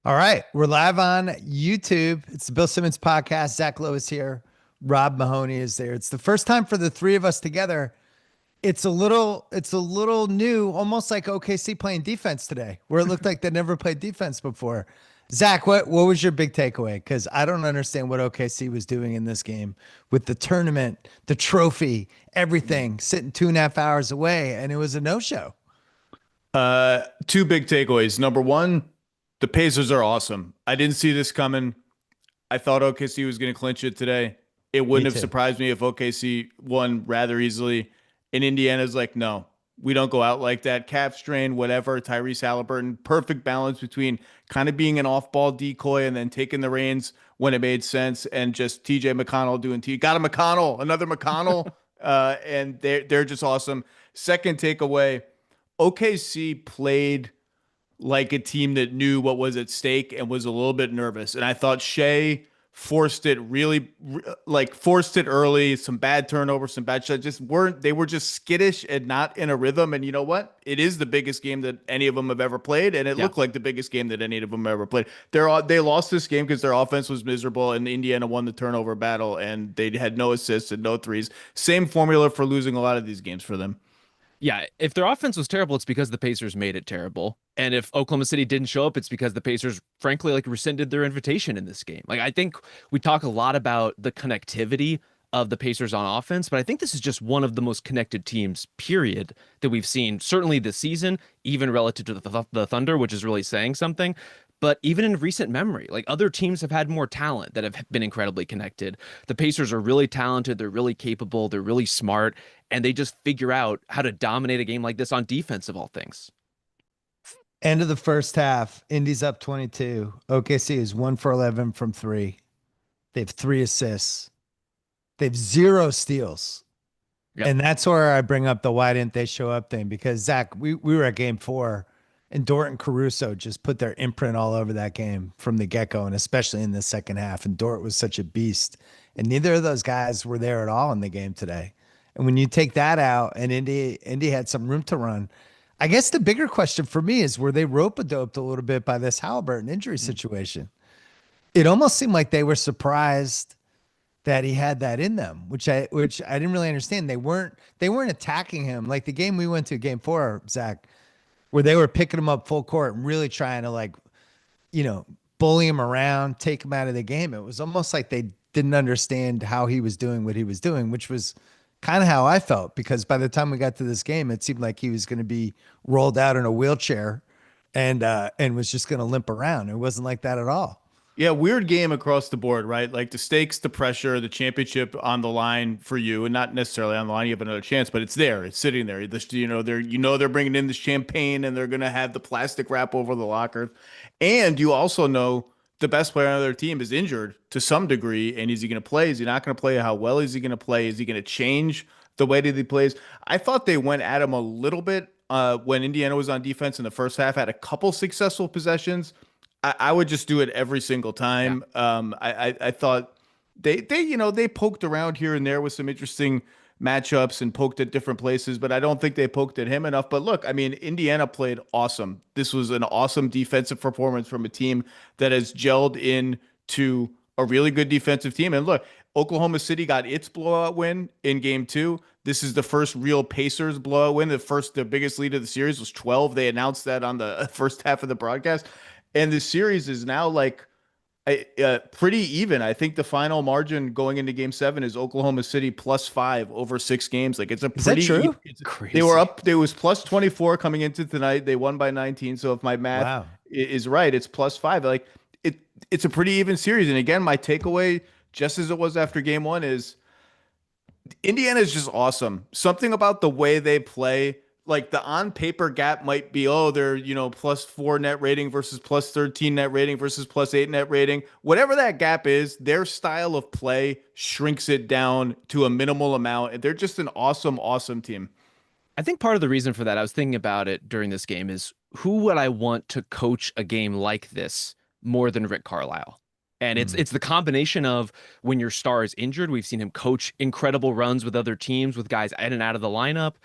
All right, we're live on YouTube. It's the Bill Simmons podcast. Zach Lowe is here. Rob Mahoney is there. It's the first time for the three of us together. It's a little new, almost like OKC playing defense today, where it looked like they never played defense before. Zach, what was your big takeaway? Because I don't understand what OKC was doing in this game with the tournament, the trophy, everything, sitting 2.5 hours away, and it was a no-show. Two big takeaways. Number one, the Pacers are awesome. I didn't see this coming. I thought OKC was going to clinch it today. It Me wouldn't have too. surprised me if OKC won rather easily. And Indiana's like, no, we don't go out like that. Calf strain, whatever. Tyrese Halliburton, perfect balance between kind of being an off-ball decoy and then taking the reins when it made sense, and just TJ McConnell doing got a McConnell, another McConnell, and they're just awesome. Second takeaway. OKC played like a team that knew what was at stake and was a little bit nervous. And I thought Shea forced it really, like forced it early. Some bad turnovers, some bad shots. Just weren't they were just skittish and not in a rhythm. And you know what? It is the biggest game that any of them have ever played, and it Yeah. looked like the biggest game that any of them ever played. They lost this game because their offense was miserable, and Indiana won the turnover battle, and they had no assists and no threes. Same formula for losing a lot of these games for them. Yeah. If their offense was terrible, it's because the Pacers made it terrible. And if Oklahoma City didn't show up, it's because the Pacers, frankly, like rescinded their invitation in this game. Like, I think we talk a lot about the connectivity of the Pacers on offense, but I think this is just one of the most connected teams, period, that we've seen, certainly this season, even relative to the Thunder, which is really saying something. But even in recent memory, like other teams have had more talent that have been incredibly connected. The Pacers are really talented, they're really capable, they're really smart, and they just figure out how to dominate a game like this on defense of all things. End of the first half, Indy's up 22. OKC is 1 for 11 from three. They have three assists. They have zero steals. Yep. And that's where I bring up the why didn't they show up thing, because Zach, we were at game four and Dort and Caruso just put their imprint all over that game from the get-go, and especially in the second half. And Dort was such a beast. And neither of those guys were there at all in the game today. And when you take that out and Indy had some room to run, I guess the bigger question for me is, were they rope-a-doped a little bit by this Halliburton injury situation? It almost seemed like they were surprised that he had that in them, which I didn't really understand. They weren't attacking him like the game we went to, game four, Zach, where they were picking him up full court and really trying to, like, you know, bully him around, take him out of the game. It was almost like they didn't understand how he was doing what he was doing, which was kind of how I felt, because by the time we got to this game, it seemed like he was going to be rolled out in a wheelchair and was just going to limp around. It wasn't like that at all. Yeah, weird game across the board, right? Like the stakes, the pressure, the championship on the line for you, and not necessarily on the line. You have another chance, but it's there. It's sitting there. They're bringing in the champagne, and they're gonna have the plastic wrap over the locker. And you also know the best player on their team is injured to some degree. And is he gonna play? Is he not gonna play? How well is he gonna play? Is he gonna change the way that he plays? I thought they went at him a little bit when Indiana was on defense in the first half. Had a couple successful possessions. I would just do it every single Yeah. time. I thought they poked around here and there with some interesting matchups and poked at different places, but I don't think they poked at him enough. But look, I mean, Indiana played awesome. This was an awesome defensive performance from a team that has gelled into a really good defensive team. And look, Oklahoma City got its blowout win in game two. This is the first real Pacers blowout win. The biggest lead of the series was 12. They announced that on the first half of the broadcast. And the series is now like pretty even. I think the final margin going into game seven is Oklahoma City +5 over 6 games. Like it's a Is that pretty true? they were Crazy. up, there was +24 coming into tonight. They won by 19. So if my math Wow. is right, it's +5. Like it's a pretty even series. And again, my takeaway, just as it was after game one, is Indiana is just awesome. Something about the way they play, like the on paper gap might be, oh, they're, +4 net rating versus +13 net rating versus +8 net rating. Whatever that gap is, their style of play shrinks it down to a minimal amount. And they're just an awesome, awesome team. I think part of the reason for that, I was thinking about it during this game, is who would I want to coach a game like this more than Rick Carlisle? And it's Mm. it's the combination of when your star is injured, we've seen him coach incredible runs with other teams with guys in and out of the lineup.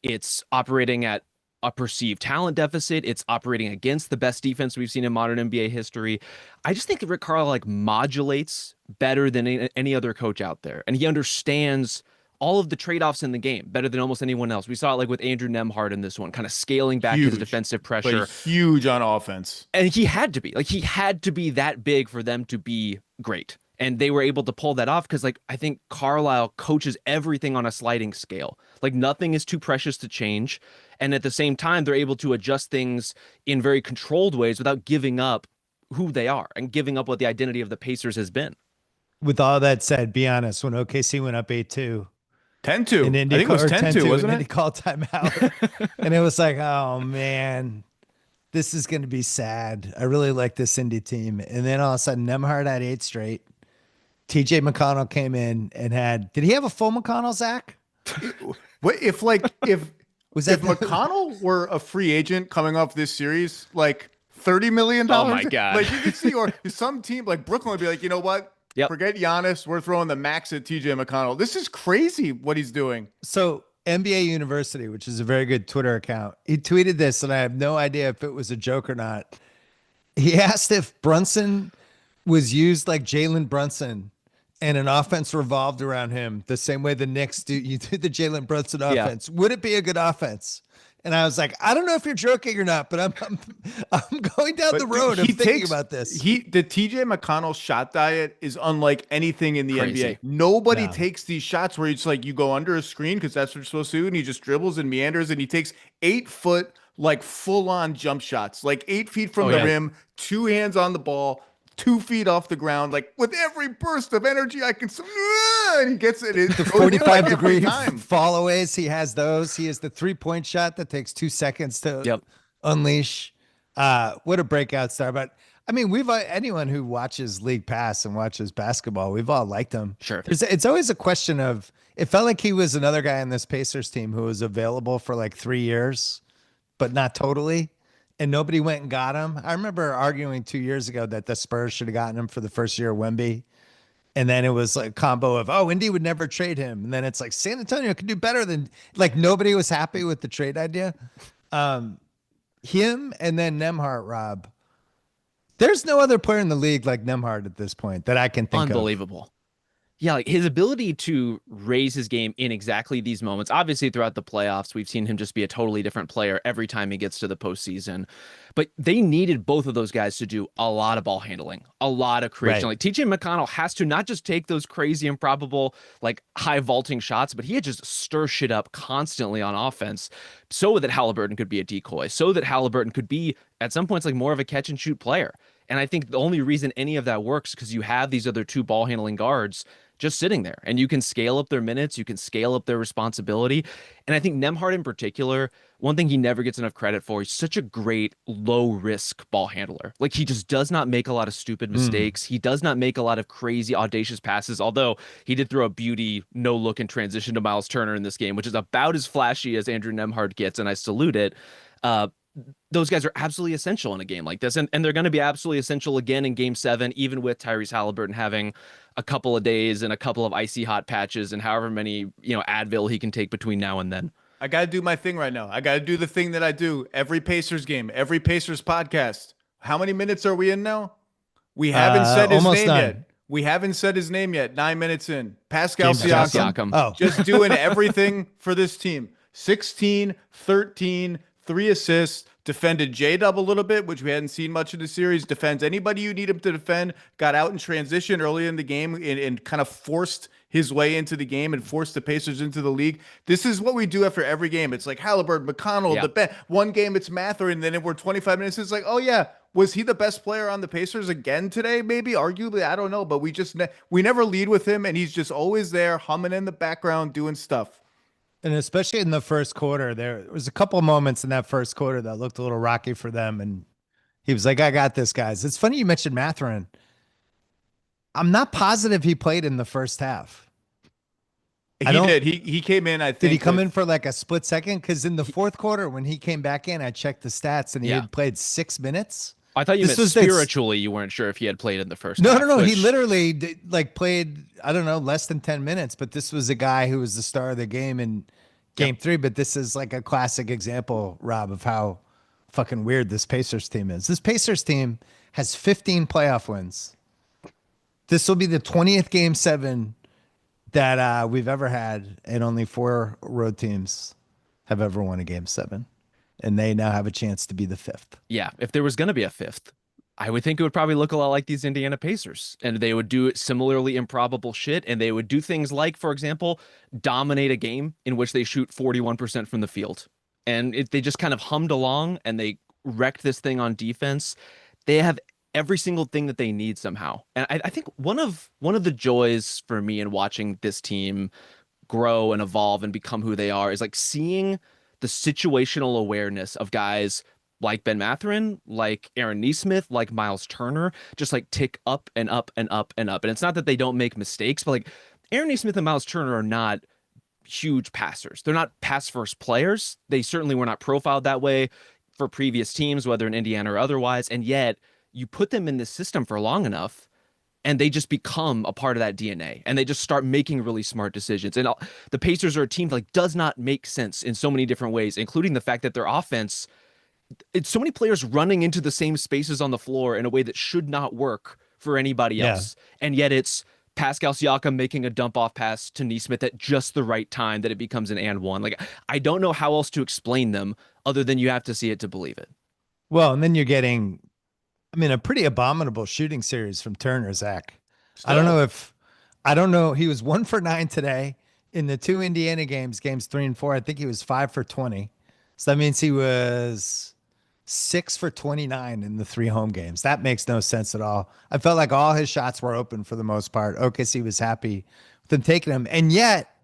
It's operating at a perceived talent deficit. It's operating against the best defense we've seen in modern NBA history. I just think that Rick Carlisle like modulates better than any other coach out there. And he understands all of the trade-offs in the game better than almost anyone else. We saw it like with Andrew Nembhard in this one, kind of scaling back his defensive pressure. But huge on offense. And he had to be. Like, he had to be that big for them to be great. And they were able to pull that off because, like, I think Carlisle coaches everything on a sliding scale. Like, nothing is too precious to change. And at the same time, they're able to adjust things in very controlled ways without giving up who they are and giving up what the identity of the Pacers has been. With all that said, be honest, when OKC went up 8-2, 10-2. and Indy I think it was 10-2, wasn't and it? Indy called timeout. And it was like, oh, man, this is going to be sad. I really like this Indy team. And then all of a sudden, Nembhard had 8 straight. TJ McConnell came in and did he have a full McConnell, Zach? What if McConnell were a free agent coming off this series, like $30 million? Oh my God. Like, you could see, or some team like Brooklyn would be like, you know what? Yep. Forget Giannis. We're throwing the max at TJ McConnell. This is crazy what he's doing. So NBA University, which is a very good Twitter account, he tweeted this, and I have no idea if it was a joke or not. He asked if Brunson was used like Jalen Brunson and an offense revolved around him the same way the Knicks do. You do the Jalen Brunson offense. Would it be a good offense? And I was like, I don't know if you're joking or not, but I'm going down the road of thinking about this. The TJ McConnell shot diet is unlike anything in the Crazy. NBA. Nobody takes these shots where it's like you go under a screen because that's what you're supposed to do, and he just dribbles and meanders, and he takes 8-foot like full on jump shots, like 8 feet from the rim, 2 hands on the ball, 2 feet off the ground, like with every burst of energy I can. And he gets it. The 45-degree fallaways, he has those. He has the 3-point shot that takes 2 seconds to unleash. What a breakout star! But I mean, anyone who watches League Pass and watches basketball, we've all liked him. Sure, it's always a question of. It felt like he was another guy on this Pacers team who was available for like 3 years, but not totally. And nobody went and got him. I remember arguing 2 years ago that the Spurs should have gotten him for the first year of Wemby. And then it was like a combo of, Indy would never trade him. And then it's like San Antonio could do better than, like, nobody was happy with the trade idea. Him and then Nembhard, Rob. There's no other player in the league like Nembhard at this point that I can think of. Unbelievable. Yeah, like his ability to raise his game in exactly these moments. Obviously, throughout the playoffs, we've seen him just be a totally different player every time he gets to the postseason. But they needed both of those guys to do a lot of ball handling, a lot of creation. Like TJ McConnell has to not just take those crazy, improbable, like high vaulting shots, but he had just stir shit up constantly on offense so that Halliburton could be a decoy, so that Halliburton could be at some points like more of a catch and shoot player. And I think the only reason any of that works is because you have these other 2 ball handling guards just sitting there, and you can scale up their minutes, you can scale up their responsibility. And I think Nembhard in particular, one thing he never gets enough credit for, he's such a great low risk ball handler. Like, he just does not make a lot of stupid mistakes. He does not make a lot of crazy audacious passes, although he did throw a beauty no look in transition to Miles Turner in this game, which is about as flashy as Andrew Nembhard gets, and I salute it. Those guys are absolutely essential in a game like this. And they're going to be absolutely essential again in game 7, even with Tyrese Halliburton having a couple of days and a couple of icy hot patches and however many, Advil he can take between now and then. I got to do my thing right now. I got to do the thing that I do every Pacers game, every Pacers podcast. How many minutes are we in now? We haven't said his name yet. We haven't said his name yet. 9 minutes in. Pascal Siakam. Oh. Just doing everything for this team. 16, 13, 3 assists. Defended J-Dub a little bit, which we hadn't seen much of the series. Defends anybody you need him to defend. Got out in transition early in the game and kind of forced his way into the game and forced the Pacers into the league. This is what we do after every game. It's like Halliburton, McConnell, one game it's Mather, and then we're 25 minutes. It's like, oh yeah, was he the best player on the Pacers again today? Maybe, arguably, I don't know. But we never lead with him, and he's just always there, humming in the background, doing stuff. And especially in the first quarter, there was a couple of moments in that first quarter that looked a little rocky for them. And he was like, I got this, guys. It's funny you mentioned Mathurin. I'm not positive he played in the first half. He did. He came in, I think. Did he come in for like a split second? Because in the fourth quarter, when he came back in, I checked the stats and he had played 6 minutes. I thought you meant spiritually you weren't sure if he had played in the first half. No. He literally played, I don't know, less than 10 minutes. But this was a guy who was the star of the game and game three, but this is like a classic example, Rob, of how fucking weird this Pacers team is. This Pacers team has 15 playoff wins. This will be the 20th game seven that we've ever had, and only 4 road teams have ever won a game seven. And they now have a chance to be the 5th. Yeah, if there was going to be a 5th, I would think it would probably look a lot like these Indiana Pacers, and they would do similarly improbable shit, and they would do things like, for example, dominate a game in which they shoot 41% from the field. And they just kind of hummed along, and they wrecked this thing on defense. They have every single thing that they need somehow. And I think one of the joys for me in watching this team grow and evolve and become who they are is like seeing the situational awareness of guys like Ben Mathurin, like Aaron Nesmith, like Miles Turner, just like tick up and up and up and up. And it's not that they don't make mistakes, but like Aaron Nesmith and Miles Turner are not huge passers. They're not pass first players. They certainly were not profiled that way for previous teams, whether in Indiana or otherwise. And yet you put them in this system for long enough and they just become a part of that DNA and they just start making really smart decisions. And the Pacers are a team that like does not make sense in so many different ways, including the fact that their offense, it's so many players running into the same spaces on the floor in a way that should not work for anybody else. And yet it's Pascal Siakam making a dump off pass to Nesmith at just the right time that it becomes an and one. Like, I don't know how else to explain them other than you have to see it to believe it. Well, and then you're getting, I mean, a pretty abominable shooting series from Turner, Zach. I don't know. He was 1 for 9 today in the 2 Indiana games 3 and 4. I think he was 5 for 20. So that means he was 6 for 29 in the 3 home games. That makes no sense at all. I felt like all his shots were open for the most part. OKC was happy with him taking them. And yet,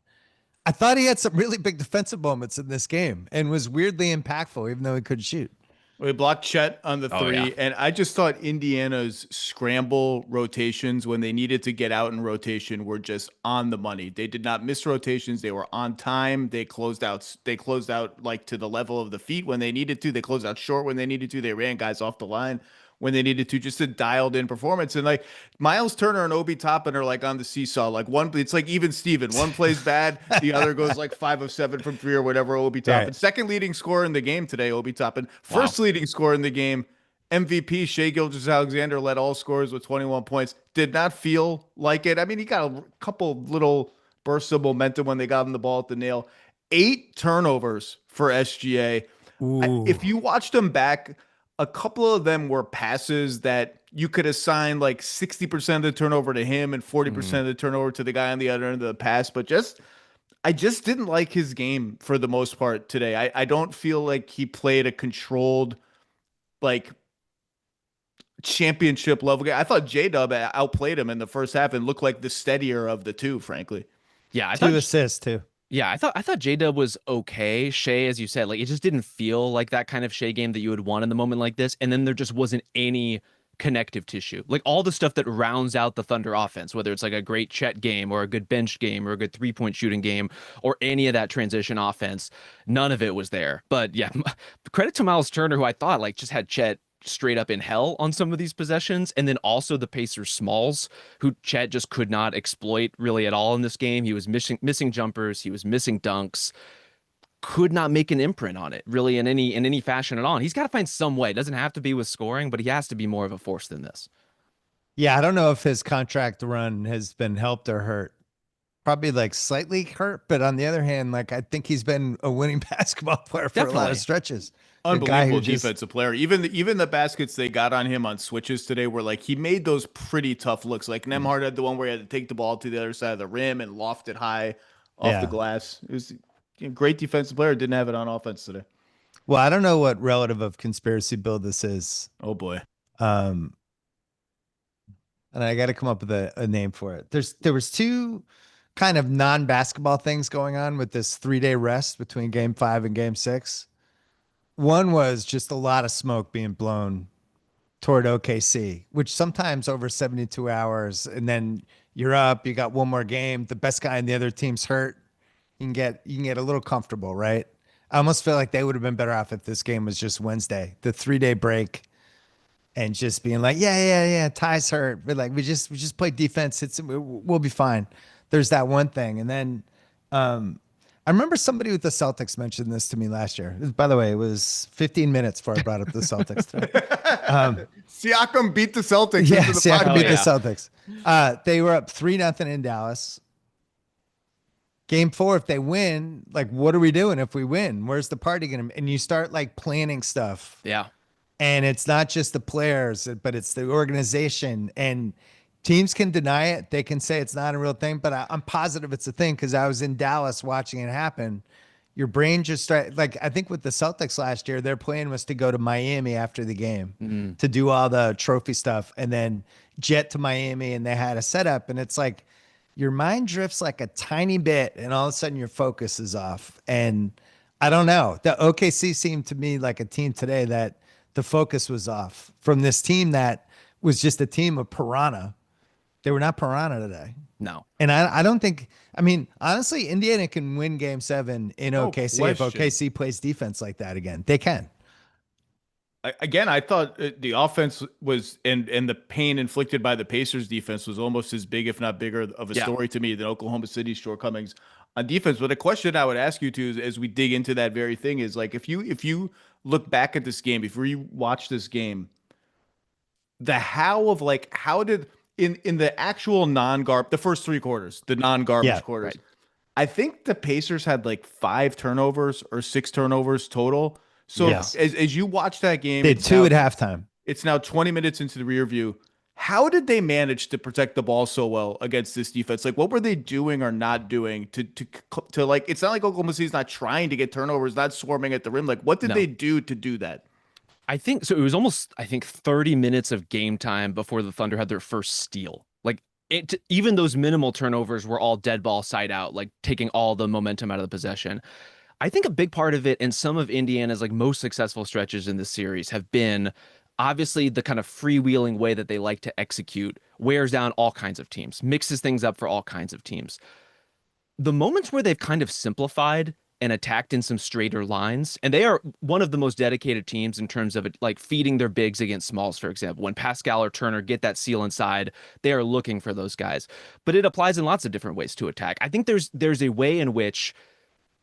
I thought he had some really big defensive moments in this game and was weirdly impactful, even though he couldn't shoot. We blocked Chet on the 3, and I just thought Indiana's scramble rotations when they needed to get out in rotation were just on the money. They did not miss rotations. They were on time. They closed out. They closed out like to the level of the feet when they needed to. They closed out short when they needed to. They ran guys off the line when they needed to, just a dialed in performance. And like Miles Turner and Obi Toppin are like on the seesaw. Like one, it's like even Steven. One plays bad, the other goes like 5 of 7 from 3 or whatever. Obi Toppin, Right. second leading scorer in the game today. Obi Toppin, first leading scorer in the game. MVP Shea Gilgeous-Alexander led all scorers with 21 points. Did not feel like it. I mean, he got a couple little bursts of momentum when they got him the ball at the nail. 8 turnovers for SGA. If you watched them back, a couple of them were passes that you could assign like 60% of the turnover to him and 40% of the turnover to the guy on the other end of the pass. But I just didn't like his game for the most part today. I don't feel like he played a controlled, like, championship level game. I thought J-Dub outplayed him in the first half and looked like the steadier of the two, frankly. Yeah, I 2 thought assists too. Yeah, I thought J-Dub was okay. Shea, as you said, like it just didn't feel like that kind of Shea game that you would want in the moment like this. And then there just wasn't any connective tissue. Like all the stuff that rounds out the Thunder offense, whether it's like a great Chet game or a good bench game or a good 3-point shooting game or any of that transition offense, none of it was there. But yeah, credit to Miles Turner, who I thought like just had Chet straight up in hell on some of these possessions. And then also the Pacers smalls, who Chet just could not exploit really at all in this game. He was missing jumpers. He was missing dunks. Could not make an imprint on it really in any fashion at all. And he's got to find some way. It doesn't have to be with scoring, but he has to be more of a force than this. Yeah, I don't know if his contract run has been helped or hurt. Probably like slightly hurt, but on the other hand, like I think he's been a winning basketball player for a lot of stretches. Unbelievable defensive player. Even the baskets they got on him on switches today were like he made those pretty tough looks. Like Nembhard had the one where he had to take the ball to the other side of the rim and loft it high off the glass. It was a great defensive player. Didn't have it on offense today. Well, I don't know what relative of conspiracy build this is. Oh boy. And I got to come up with a name for it. There was 2 kind of non-basketball things going on with this 3-day rest between game 5 and game 6. One was just a lot of smoke being blown toward OKC, which sometimes over 72 hours, and then you're up, you got one more game, the best guy in the other team's hurt. You can get a little comfortable, right? I almost feel like they would have been better off if this game was just Wednesday, the 3-day break, and just being like, yeah, Ty's hurt, but like we just play defense. We'll be fine. There's that one thing, and then I remember somebody with the Celtics mentioned this to me last year. By the way, it was 15 minutes before I brought up the Celtics today. Siakam beat the Celtics Yeah, into the Siakam Oh, beat the yeah. Celtics. They were up 3-0 in Dallas. Game 4, if they win, like, what are we doing if we win? Where's the party gonna? And you start like planning stuff, Yeah. and it's not just the players, but it's the organization. And teams can deny it; they can say it's not a real thing, but I'm positive it's a thing because I was in Dallas watching it happen. Your brain just start like I think with the Celtics last year, their plan was to go to Miami after the game Mhm. to do all the trophy stuff, and then jet to Miami, and they had a setup, and it's like your mind drifts like a tiny bit and all of a sudden your focus is off. And I don't know. The OKC seemed to me like a team today that the focus was off from this team that was just a team of piranha. They were not piranha today. No. And I don't think, I mean, honestly, Indiana can win game 7 in No OKC if question. OKC plays defense like that again. They can. Again, I thought the offense was and the pain inflicted by the Pacers defense was almost as big, if not bigger, of a Yeah. story to me than Oklahoma City's shortcomings on defense. But a question I would ask you to, as we dig into that very thing, is like if you look back at this game, if you watch this game, the how of like how did in the actual the first 3 quarters, the non-garbage Yeah, quarters, right. I think the Pacers had like 5 turnovers or 6 turnovers total. So Yes. as you watch that game, They had 2 at halftime. it's now 20 minutes into the rear view. How did they manage to protect the ball so well against this defense? Like, what were they doing or not doing to like? It's not like Oklahoma City's not trying to get turnovers, not swarming at the rim. Like, what did No. they do to do that? I think so. It was almost, I think, 30 minutes of game time before the Thunder had their first steal. Like it, even those minimal turnovers were all dead ball side out, like taking all the momentum out of the possession. I think a big part of it and some of Indiana's like most successful stretches in this series have been obviously the kind of freewheeling way that they like to execute wears down all kinds of teams, mixes things up for all kinds of teams. The moments where they've kind of simplified and attacked in some straighter lines, and they are one of the most dedicated teams in terms of it, like feeding their bigs against smalls, for example. When Pascal or Turner get that seal inside, they are looking for those guys. But it applies in lots of different ways to attack. I think there's a way in which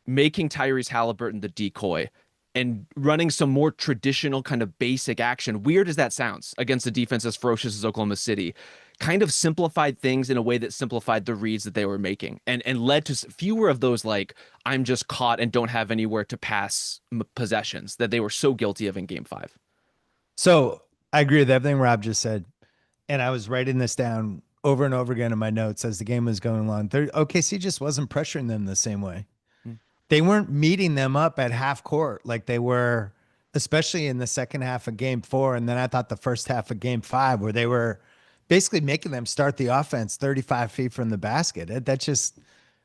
making Tyrese Halliburton the decoy and running some more traditional kind of basic action, weird as that sounds, against a defense as ferocious as Oklahoma City, kind of simplified things in a way that simplified the reads that they were making and led to fewer of those like I'm just caught and don't have anywhere to pass possessions that they were so guilty of in game 5. So I agree with everything Rob just said. And I was writing this down over and over again in my notes as the game was going on. OKC just wasn't pressuring them the same way. They weren't meeting them up at half court like they were, especially in the second half of game 4. And then I thought the first half of game 5, where they were basically making them start the offense 35 feet from the basket. That just,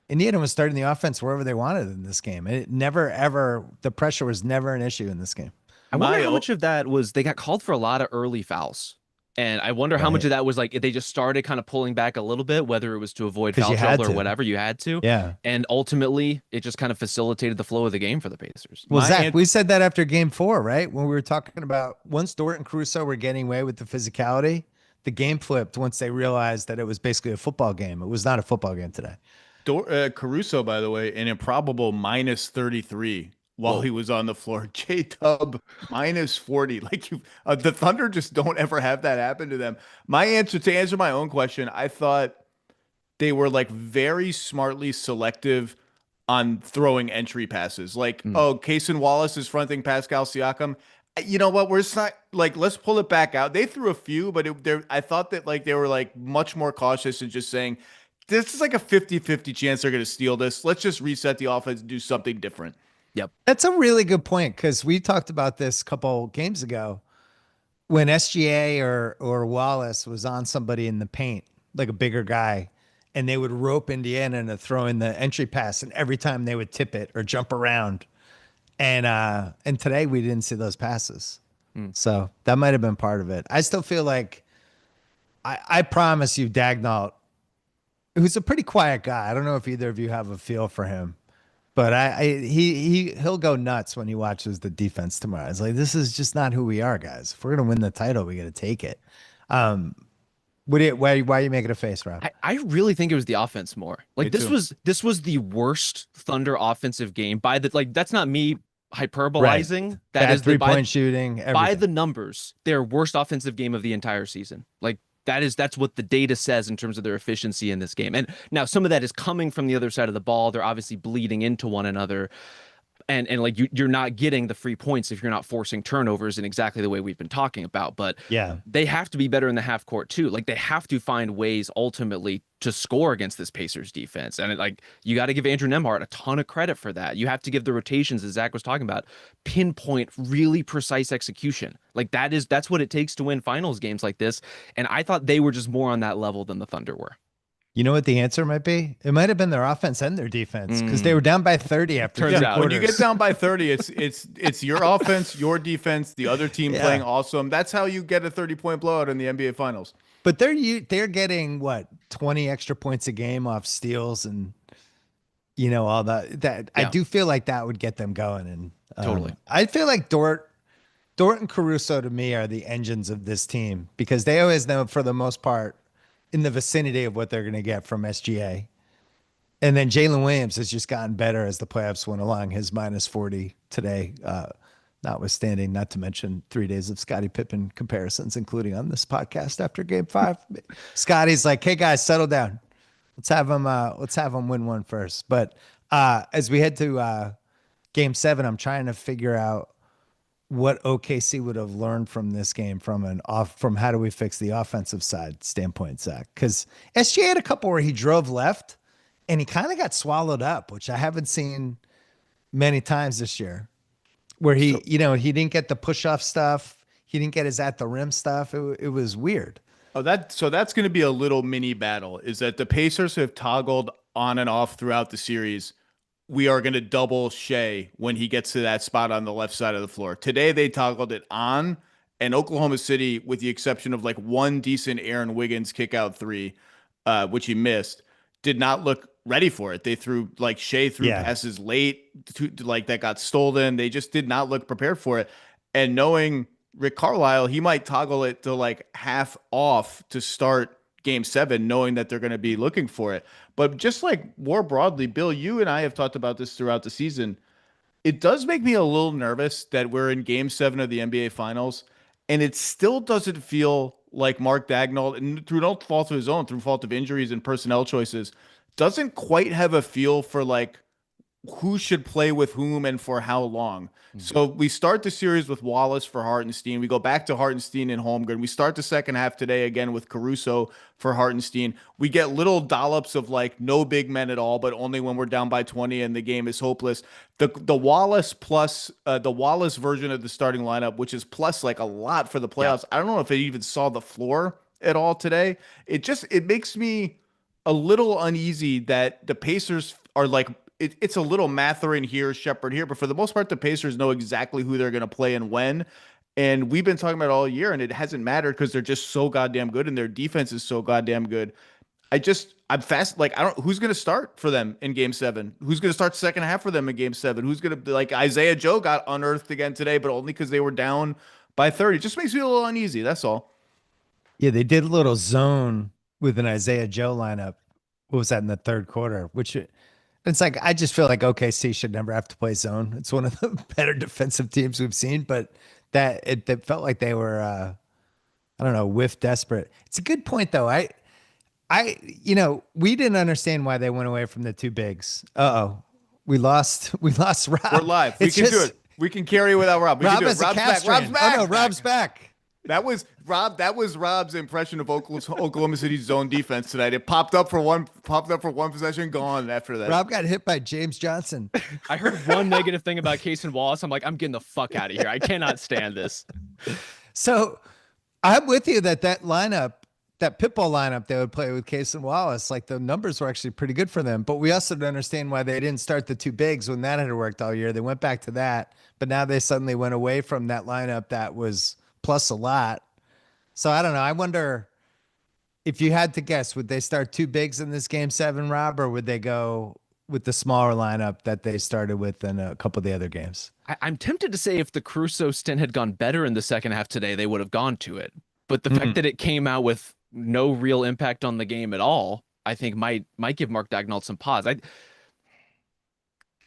Indiana was starting the offense wherever they wanted in this game. It never, ever, the pressure was never an issue in this game. I wonder how much of that was they got called for a lot of early fouls. And I wonder how much of that was like they just started kind of pulling back a little bit, whether it was to avoid foul trouble or whatever, you had to. Yeah. And ultimately, it just kind of facilitated the flow of the game for the Pacers. Well, Zach, we said that after game 4, right? When we were talking about once Dort and Caruso were getting away with the physicality, the game flipped once they realized that it was basically a football game. It was not a football game today. Caruso, by the way, an improbable minus 33 while he was on the floor. J-Tub minus 40. Like the Thunder just don't ever have that happen to them. To answer my own question, I thought they were like very smartly selective on throwing entry passes. Like, Cason Wallace is fronting Pascal Siakam. You know what? We're just not like, let's pull it back out. They threw a few, but I thought that like they were like much more cautious and just saying, this is like a 50-50 chance they're going to steal this. Let's just reset the offense and do something different. Yep. That's a really good point because we talked about this a couple games ago when SGA or Wallace was on somebody in the paint, like a bigger guy, and they would rope Indiana into throwing the entry pass, and every time they would tip it or jump around. And today we didn't see those passes. So that might have been part of it. I still feel like I promise you, Daigneault, who's a pretty quiet guy. I don't know if either of you have a feel for him. But he'll go nuts when he watches the defense tomorrow. It's like, this is just not who we are, guys. If we're gonna win the title, we got to take it. Why are you making a face, Rob? I really think it was the offense more. Like Me too. this was the worst Thunder offensive game by the like that's not me Right. hyperbolizing. That Bad is the 3-point shooting, by everything. the numbers, their worst offensive game of the entire season. Like that's what the data says in terms of their efficiency in this game. And now some of that is coming from the other side of the ball. They're obviously bleeding into one another. And like you're not getting the free points if you're not forcing turnovers in exactly the way we've been talking about. But Yeah. they have to be better in the half court too. Like they have to find ways ultimately to score against this Pacers defense. And like you got to give Andrew Nembhard a ton of credit for that. You have to give the rotations, as Zach was talking about, pinpoint, really precise execution. Like that's what it takes to win finals games like this. And I thought they were just more on that level than the Thunder were. You know what the answer might be? It might have been their offense and their defense because they were down by 30 after Turns three out. When you quarters. get down by 30, it's your offense, your defense, the other team Yeah. playing awesome. That's how you get a 30-point blowout in the NBA Finals. But they're getting what 20 extra points a game off steals and all that. I Yeah. do feel like that would get them going. And Totally. I feel like Dort and Caruso to me are the engines of this team because they always know for the most part in the vicinity of what they're going to get from SGA. And then Jalen Williams has just gotten better as the playoffs went along. His minus 40 today, notwithstanding, not to mention 3 days of Scottie Pippen comparisons, including on this podcast after game 5. Scotty's like, hey guys, settle down. Let's have him win one first. But as we head to game 7, I'm trying to figure out what OKC would have learned from this game from how do we fix the offensive side standpoint, Zach? Because SGA had a couple where he drove left and he kind of got swallowed up, which I haven't seen many times this year, where he didn't get the push off stuff. He didn't get his at the rim stuff. It was weird. Oh, that's going to be a little mini battle. Is that the Pacers have toggled on and off throughout the series. We are going to double Shea when he gets to that spot on the left side of the floor. Today they toggled it on, and Oklahoma City, with the exception of like one decent Aaron Wiggins kick out 3, which he missed, did not look ready for it. They threw like Shea threw passes late like that got stolen. They just did not look prepared for it. And knowing Rick Carlisle, he might toggle it to like half off to start game 7, knowing that they're going to be looking for it. But just like more broadly, Bill, you and I have talked about this throughout the season. It does make me a little nervous that we're in game 7 of the NBA Finals, and it still doesn't feel like Mark Daigneault, and through no fault of his own, through fault of injuries and personnel choices, doesn't quite have a feel for like who should play with whom and for how long. So we start the series with Wallace for Hartenstein. We go back to Hartenstein and Holmgren. We start the second half today again with Caruso for Hartenstein. We get little dollops of like no big men at all, but only when we're down by 20 and the game is hopeless. The Wallace plus the Wallace version of the starting lineup, which is plus like a lot for the playoffs. Yeah. I don't know if it even saw the floor at all today. It makes me a little uneasy that the Pacers are like, it's a little Mathurin here, Shepherd here, but for the most part, the Pacers know exactly who they're going to play and when. And we've been talking about it all year, and it hasn't mattered because they're just so goddamn good, and their defense is so goddamn good. I'm fast. Like, who's going to start for them in game 7? Who's going to start second half for them in game 7? Who's going to, like, Isaiah Joe got unearthed again today, but only because they were down by 30. It just makes me a little uneasy. That's all. Yeah, they did a little zone with an Isaiah Joe lineup. What was that in the third quarter? It's like, I just feel like OKC should never have to play zone. It's one of the better defensive teams we've seen, but it felt like they were, I don't know, whiff desperate. It's a good point though. We didn't understand why they went away from the 2 bigs. We lost Rob. We're live. We can do it. We can carry without Rob. Rob has a calf strain. Rob's back. That was Rob's impression of Oklahoma City's zone defense tonight. It popped up for one possession, gone after that. Rob got hit by James Johnson. I heard one negative thing about Casey Wallace. I'm like, I'm getting the fuck out of here. I cannot stand this. So I'm with you that lineup, that Pitbull lineup they would play with Casey Wallace, like the numbers were actually pretty good for them. But we also don't understand why they didn't start the 2 bigs when that had worked all year. They went back to that, but now they suddenly went away from that lineup that was plus a lot. So I don't know. I wonder if you had to guess, would they start 2 bigs in this game 7, Rob, or would they go with the smaller lineup that they started with in a couple of the other games? I'm tempted to say if the Caruso stint had gone better in the second half today, they would have gone to it. But the fact that it came out with no real impact on the game at all, I think might give Mark Daigneault some pause.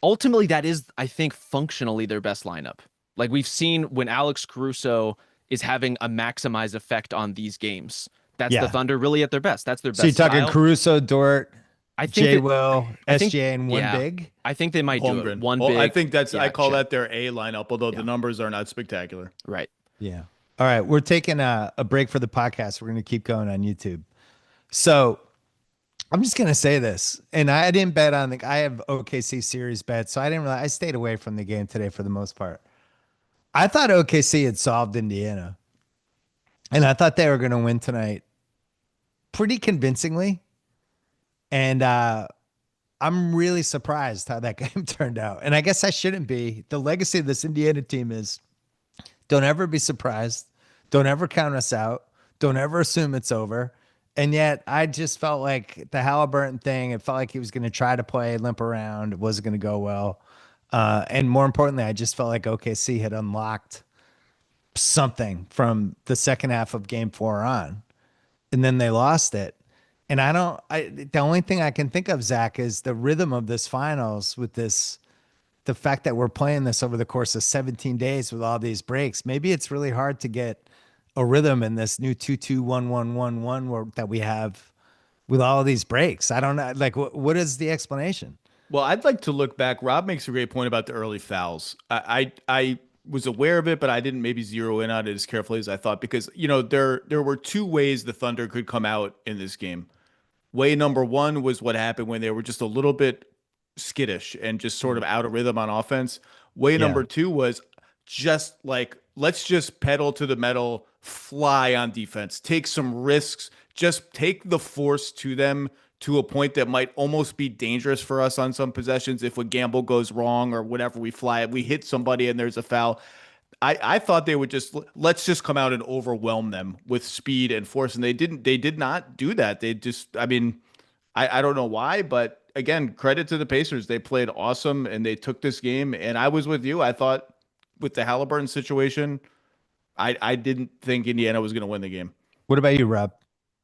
Ultimately, that is, I think, functionally their best lineup. Like we've seen when Alex Caruso is having a maximized effect on these games. That's the Yeah. Thunder really at their best. That's their So you're best talking style. Caruso, Dort, I think J. that Will, I think SGA, and one yeah, big. I think they might do it. Holmgren. One Well, I big. think I Yeah, call check. that their A lineup, although the Yeah. numbers are not spectacular. Right. Yeah. All right. We're taking a break for the podcast. We're going to keep going on YouTube. So I'm just going to say this. And I didn't bet on I have OKC series bets. So I didn't really, I stayed away from the game today for the most part. I thought OKC had solved Indiana. And I thought they were going to win tonight pretty convincingly. And I'm really surprised how that game turned out. And I guess I shouldn't be. The legacy of this Indiana team is don't ever be surprised. Don't ever count us out. Don't ever assume it's over. And yet I just felt like the Halliburton thing, it felt like he was going to try to play limp around. It wasn't going to go well. And more importantly, I just felt like OKC had unlocked something from the second half of game 4 on. And then they lost it. And the only thing I can think of, Zach, is the rhythm of this finals with the fact that we're playing this over the course of 17 days with all these breaks. Maybe it's really hard to get a rhythm in this new 2-2-1-1-1-1 that we have with all of these breaks. I don't know. Like, what is the explanation? Well, I'd like to look back. Rob makes a great point about the early fouls. I was aware of it, but I didn't maybe zero in on it as carefully as I thought because, there were two ways the Thunder could come out in this game. Way number one was what happened when they were just a little bit skittish and just sort of out of rhythm on offense. Way number two was just like, let's just pedal to the metal, fly on defense, take some risks, just take the force to them to a point that might almost be dangerous for us on some possessions. If a gamble goes wrong or whatever, we hit somebody and there's a foul. I thought they would let's just come out and overwhelm them with speed and force. And they did not do that. They just, I don't know why, but again, credit to the Pacers. They played awesome and they took this game. And I was with you. I thought with the Halliburton situation, I didn't think Indiana was going to win the game. What about you, Rob?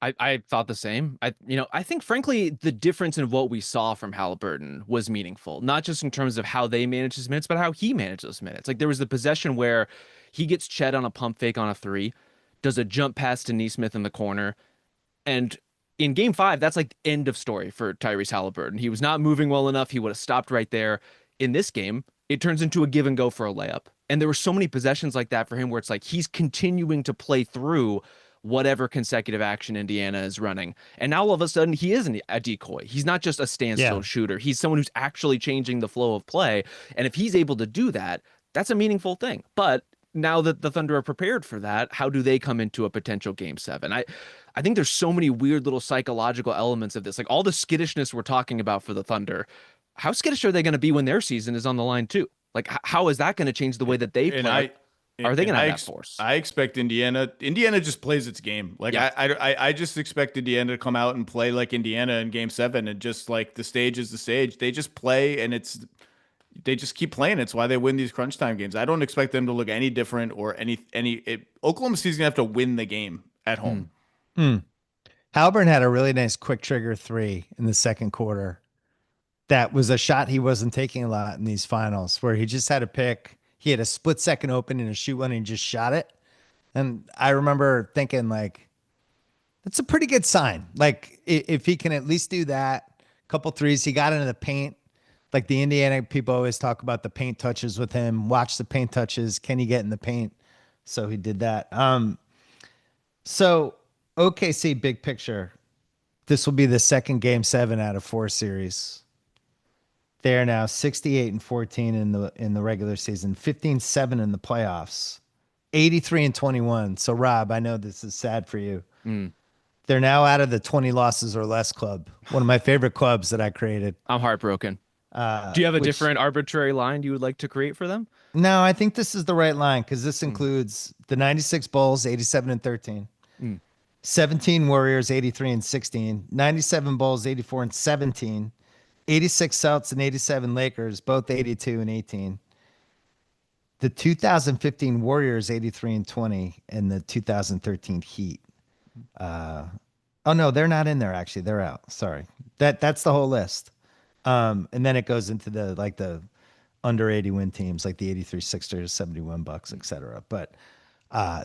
I thought the same. I think frankly the difference in what we saw from Halliburton was meaningful, not just in terms of how they managed his minutes, but how he managed those minutes. Like there was the possession where he gets Chet on a pump fake on a 3, does a jump pass to Nesmith in the corner, and in game 5, that's like end of story for Tyrese Halliburton. He was not moving well enough. He would have stopped right there. In this game, it turns into a give and go for a layup. And there were so many possessions like that for him where it's like he's continuing to play through whatever consecutive action Indiana is running. And now all of a sudden he isn't a decoy. He's not just a standstill shooter. He's someone who's actually changing the flow of play. And if he's able to do that, that's a meaningful thing. But now that the Thunder are prepared for that, how do they come into a potential game 7? I think there's so many weird little psychological elements of this. Like all the skittishness we're talking about for the Thunder, how skittish are they going to be when their season is on the line too? Like how is that going to change the way that they play? Are they going to have that force? I expect Indiana just plays its game. Like I just expect Indiana to come out and play like Indiana in game 7 and just like the stage is the stage. They just play and they just keep playing. It's why they win these crunch time games. I don't expect them to look any different or Oklahoma City's gonna have to win the game at home. Halliburton had a really nice quick trigger 3 in the second quarter. That was a shot he wasn't taking a lot in these finals where he just had a pick. He had a split second open and a shoot one and he just shot it. And I remember thinking like, that's a pretty good sign. Like if he can at least do that, couple threes, he got into the paint. Like the Indiana people always talk about the paint touches with him. Watch the paint touches. Can he get in the paint? So he did that. So OKC big picture. This will be the second game 7 out of 4 series. They are now 68-14 in the regular season, 15-7 in the playoffs, 83-21. So Rob, I know this is sad for you. They're now out of the 20 losses or less club. One of my favorite clubs that I created. I'm heartbroken. Do you have a different arbitrary line you would like to create for them? No, I think this is the right line because this includes the 96 Bulls, 87-13, 17 Warriors, 83-16, 97 Bulls, 84-17, 86 Celtics and 87 Lakers, both 82-18. The 2015 Warriors, 83-20, and the 2013 Heat, Oh no, they're not in there actually. They're out. Sorry. That's the whole list. And then it goes into the under 80 win teams like the 83 Sixers, 71 Bucks, etc. But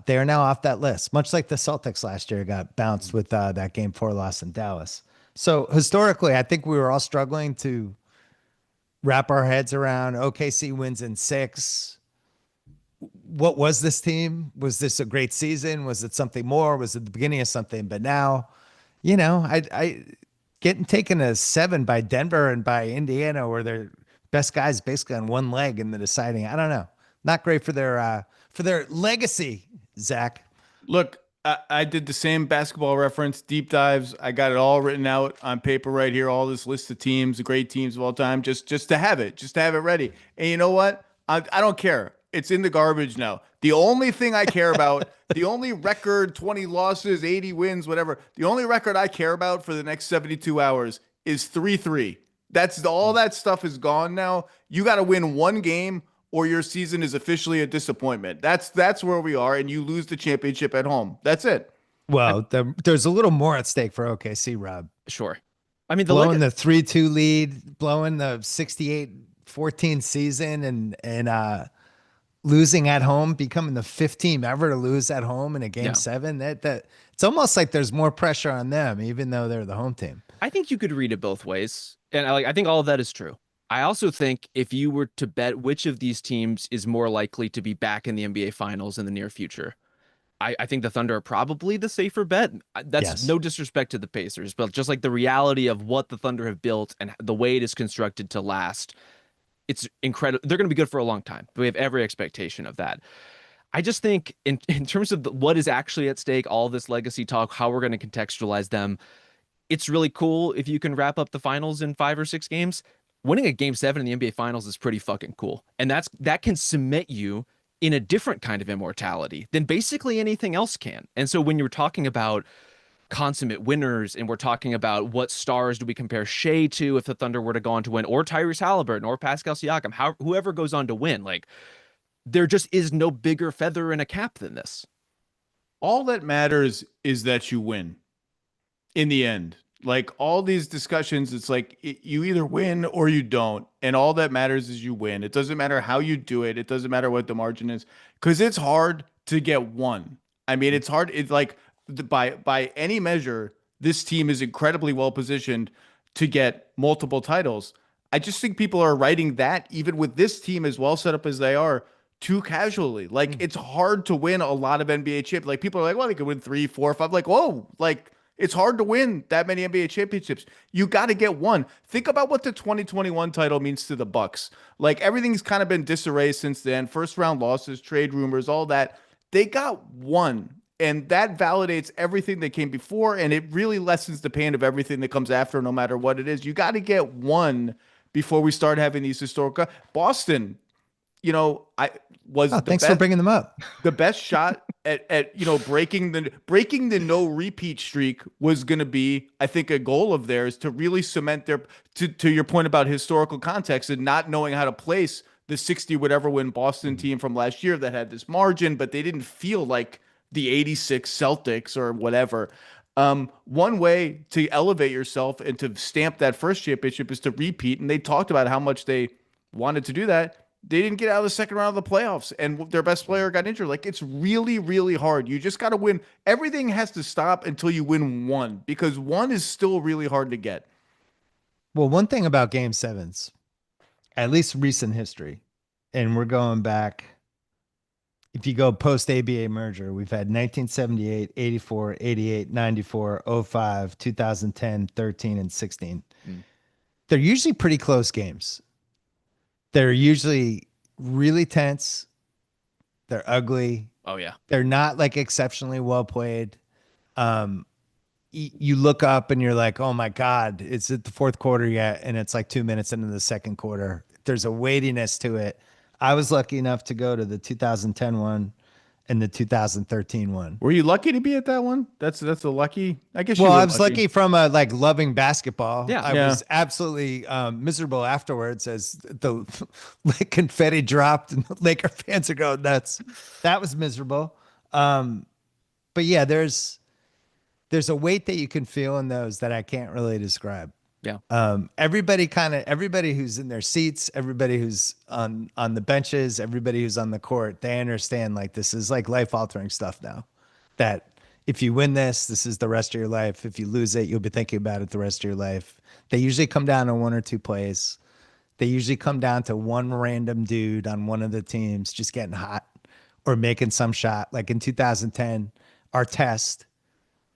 they are now off that list, much like the Celtics last year got bounced with that game 4 loss in Dallas. So historically, I think we were all struggling to wrap our heads around OKC wins in 6. What was this team? Was this a great season? Was it something more? Was it the beginning of something? But now, I getting taken to 7 by Denver and by Indiana, where their best guys basically on one leg in the deciding. I don't know. Not great for their legacy, Zach. Look, I did the same basketball reference, deep dives. I got it all written out on paper right here, all this list of teams, the great teams of all time, just to have it ready. And you know what? I don't care. It's in the garbage now. The only thing I care about, the only record, 20 losses, 80 wins, whatever, the only record I care about for the next 72 hours is 3-3. That's all that stuff is gone now. You got to win one game or your season is officially a disappointment. That's where we are, and you lose the championship at home. That's it. Well, there's a little more at stake for OKC, Rob. Sure. I mean, blowing the 3-2 lead, blowing the 68-14 season, and losing at home, becoming the 5th team ever to lose at home in a game 7. That it's almost like there's more pressure on them, even though they're the home team. I think you could read it both ways, and I think all of that is true. I also think if you were to bet which of these teams is more likely to be back in the NBA Finals in the near future, I think the Thunder are probably the safer bet. That's no disrespect to the Pacers, but just like the reality of what the Thunder have built and the way it is constructed to last, it's incredible. They're going to be good for a long time. We have every expectation of that. I just think in terms of what is actually at stake, all this legacy talk, how we're going to contextualize them, it's really cool if you can wrap up the finals in 5 or 6 games. Winning a game 7 in the NBA Finals is pretty fucking cool. And that can cement you in a different kind of immortality than basically anything else can. And so when you're talking about consummate winners and we're talking about what stars do we compare Shea to if the Thunder were to go on to win, or Tyrese Halliburton or Pascal Siakam, whoever goes on to win, like there just is no bigger feather in a cap than this. All that matters is that you win in the end. Like all these discussions, it's like you either win or you don't. And all that matters is you win. It doesn't matter how you do it. It doesn't matter what the margin is, because it's hard to get one. I mean, it's hard. It's like by any measure, this team is incredibly well positioned to get multiple titles. I just think people are writing that, even with this team as well set up as they are, too casually. Like it's hard to win a lot of NBA championships. Like people are like, well, they could win 3, 4, 5. Like, whoa, like it's hard to win that many NBA championships. You got to get one. Think about what the 2021 title means to the Bucks. Like everything's kind of been disarray since then. First round losses, trade rumors, all that. They got one. And that validates everything that came before. And it really lessens the pain of everything that comes after, no matter what it is. You got to get one before we start having these historical. Boston, thanks for bringing them up. The best shot at breaking the no repeat streak was going to be, I think, a goal of theirs to really cement their to your point about historical context and not knowing how to place the 60 whatever win Boston team from last year that had this margin, but they didn't feel like the 86 Celtics or whatever. One way to elevate yourself and to stamp that first championship is to repeat. And they talked about how much they wanted to do that. They didn't get out of the second round of the playoffs and their best player got injured. Like it's really, really hard. You just got to win. Everything has to stop until you win one, because one is still really hard to get. Well, one thing about game 7s, at least recent history, and we're going back, if you go post ABA merger, we've had 1978, 84, 88, 94, 05, 2010, 13, and 16. They're usually pretty close games. They're usually really tense. They're ugly. Oh, yeah. They're not like exceptionally well played. You look up and you're like, oh my God, it's at the 4th quarter yet. And it's like 2 minutes into the 2nd quarter. There's a weightiness to it. I was lucky enough to go to the 2010 one and the 2013 one. Were you lucky to be at that one? That's a lucky, I guess. Well, I was lucky from loving basketball. Yeah. I was absolutely miserable afterwards as the confetti dropped and the Laker fans are going nuts. That was miserable. But yeah, there's there's a weight that you can feel in those that I can't really describe. Yeah. Everybody who's in their seats, everybody who's on the benches, everybody who's on the court, they understand like this is like life altering stuff now. That if you win this is the rest of your life. If you lose it, you'll be thinking about it the rest of your life. They usually come down to one or two plays. They usually come down to one random dude on one of the teams just getting hot or making some shot. Like in 2010, our test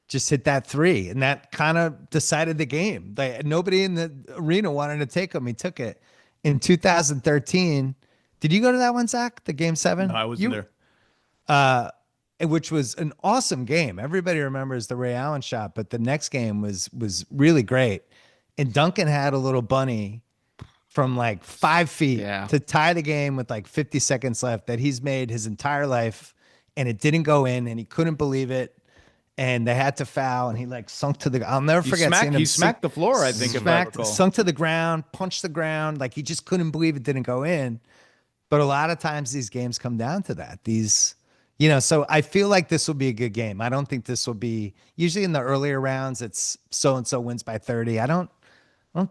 just hit that three, and that kind of decided the game. Like nobody in the arena wanted to take him. He took it. In 2013, did you go to that one, Zach? The game 7? No, I wasn't there. Which was an awesome game. Everybody remembers the Ray Allen shot, but the next game was really great. And Duncan had a little bunny from like 5 feet to tie the game with like 50 seconds left that he's made his entire life, and it didn't go in, and he couldn't believe it. And they had to foul, and he like sunk to the. I'll never forget seeing him. He smacked the floor, I think. Sunk to the ground, punched the ground, like he just couldn't believe it didn't go in. But a lot of times these games come down to that. So I feel like this will be a good game. I don't think this will be. Usually in the earlier rounds, it's so and so wins by 30. I don't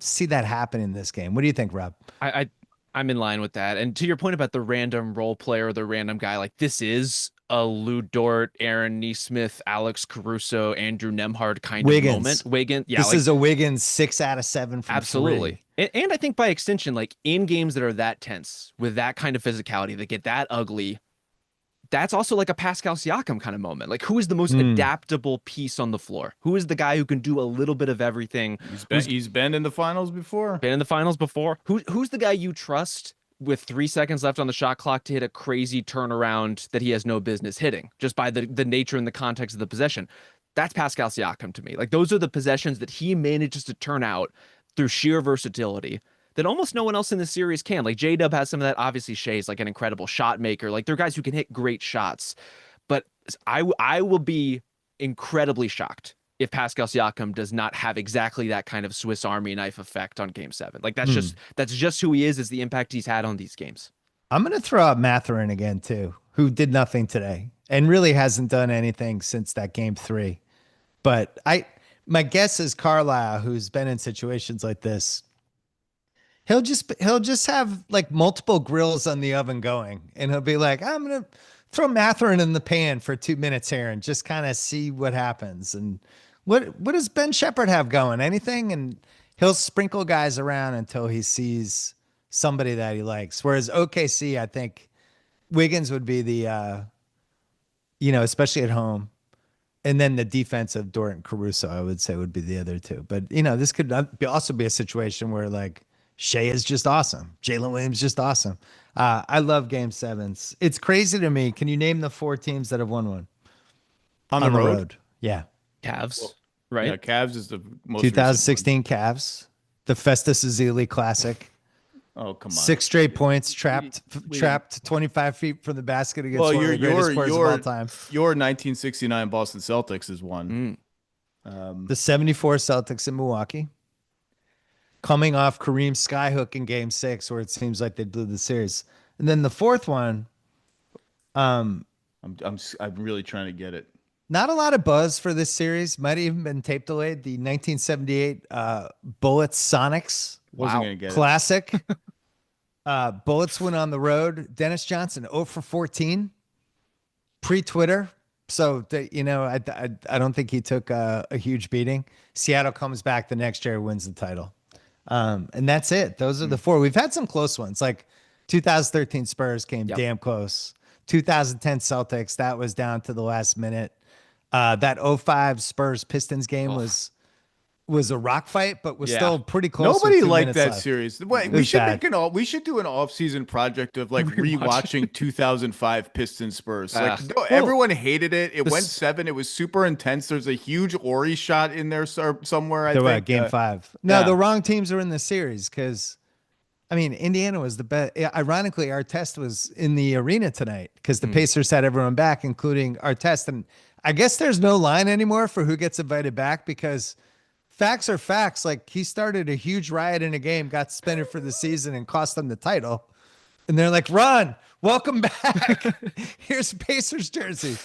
see that happen in this game. What do you think, Rob? I'm in line with that. And to your point about the random role player, the random guy, like this is a Lou Dort, Aaron Nesmith, Alex Caruso, Andrew Nembhard kind of moment. Wiggins, this is a Wiggins 6 out of 7 from absolutely. 3. And I think by extension, like in games that are that tense with that kind of physicality that get that ugly, that's also like a Pascal Siakam kind of moment. Like who is the most adaptable piece on the floor? Who is the guy who can do a little bit of everything? He's been in the finals before. Who's the guy you trust with 3 seconds left on the shot clock to hit a crazy turnaround that he has no business hitting just by the nature and the context of the possession? That's Pascal Siakam to me. Like those are the possessions that he manages to turn out through sheer versatility that almost no one else in the series can. Like J-Dub has some of that. Obviously Shea's like an incredible shot maker. Like they're guys who can hit great shots, but I will be incredibly shocked if Pascal Siakam does not have exactly that kind of Swiss Army knife effect on game 7. Like that's just who he is the impact he's had on these games. I'm going to throw out Mathurin again too, who did nothing today and really hasn't done anything since that game 3. But my guess is Carlisle, who's been in situations like this, he'll just have like multiple grills on the oven going, and he'll be like, I'm going to throw Mathurin in the pan for 2 minutes here and just kind of see what happens. And what does Ben Shepherd have going? Anything? And he'll sprinkle guys around until he sees somebody that he likes. Whereas OKC, I think Wiggins would be the, especially at home. And then the defense of Dort and Caruso, I would say, would be the other two. But, this could also be a situation where like Shea is just awesome. Jalen Williams just awesome. I love game 7s. It's crazy to me. Can you name the 4 teams that have won one? On the road? Yeah. Cavs, right? Yeah, Cavs is the most 2016 Cavs. The Festus Ezeli Classic. Oh, come on. 6 straight points, trapped 25 feet from the basket against one of the greatest players of all time. Your 1969 Boston Celtics is one. The 74 Celtics in Milwaukee. Coming off Kareem's skyhook in game 6, where it seems like they blew the series. And then the 4th one. I'm really trying to get it. Not a lot of buzz for this series. Might have even been tape delayed. The 1978 Bullets Sonics. Wasn't gonna get classic. Bullets went on the road. Dennis Johnson 0 for 14. Pre-Twitter. So, I don't think he took a huge beating. Seattle comes back the next year, wins the title. And that's it. Those are the 4. We've had some close ones. Like 2013 Spurs came damn close. 2010 Celtics, that was down to the last minute. That 05 Spurs Pistons game was a rock fight, but was still pretty close. Nobody liked that series. Wait, we should do an off-season project of like rewatching 2005 Pistons Spurs. Like everyone hated it. It went 7. It was super intense. There's a huge Ori shot in there somewhere. I think game 5. No, the wrong teams are in the series because, Indiana was the best. Ironically, Artest was in the arena tonight because the Pacers had everyone back, including Artest. And I guess there's no line anymore for who gets invited back because facts are facts. Like he started a huge riot in a game, got suspended for the season, and cost them the title. And they're like, "Ron, welcome back. Here's a Pacers jersey."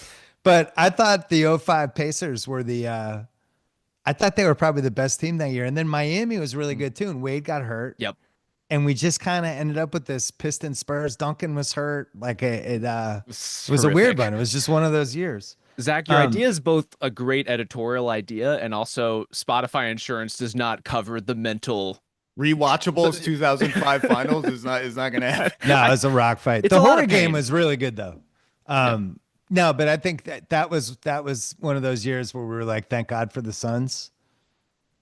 But I thought the '05 Pacers were I thought they were probably the best team that year. And then Miami was really good too. And Wade got hurt. Yep. And we just kind of ended up with this Pistons Spurs. Duncan was hurt. Like it was a Horrific. weird one. It was just one of those years. Zach, your idea is both a great editorial idea and also Spotify insurance does not cover the mental. Rewatchables 2005 finals is not going to happen. No, it was a rock fight. It's The a lot horror of game pain. was really good though. No, but I think that was one of those years where we were like, thank God for the Suns.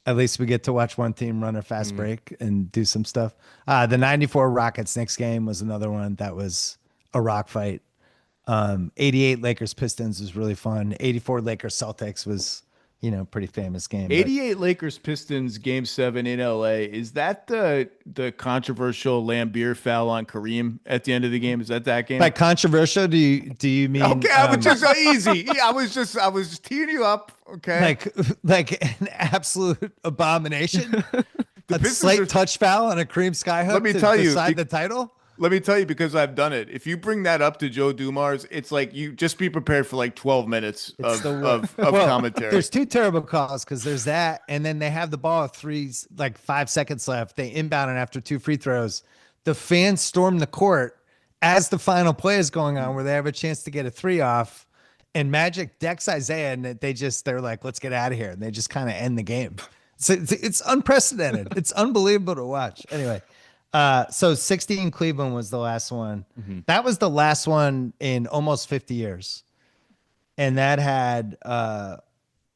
At least we get to watch one team run a fast break and do some stuff. The 94 Rockets Knicks game was another one that was a rock fight. 88 Lakers Pistons was really fun. 84 Lakers Celtics was, pretty famous game. 88 Lakers Pistons game 7 in LA. Is that the controversial Lambeer foul on Kareem at the end of the game? Is that game? By controversial, do you mean Okay, I was just easy. Yeah, I was just teeing you up. Okay. like an absolute abomination? A Pistons slight touch foul on a Kareem Skyhook Let me to tell you, decide the title? Let me tell you, because I've done it. If you bring that up to Joe Dumars, it's like you just be prepared for like 12 minutes of commentary. There's two terrible calls because there's that, and then they have the ball with 5 seconds left. They inbound it after 2 free throws. The fans storm the court as the final play is going on, where they have a chance to get a 3 off. And Magic decks Isaiah, and they're like, let's get out of here. And they just kind of end the game. So it's unprecedented. It's unbelievable to watch. Anyway. So 16 Cleveland was the last one. Mm-hmm. That was the last one in almost 50 years. And that had,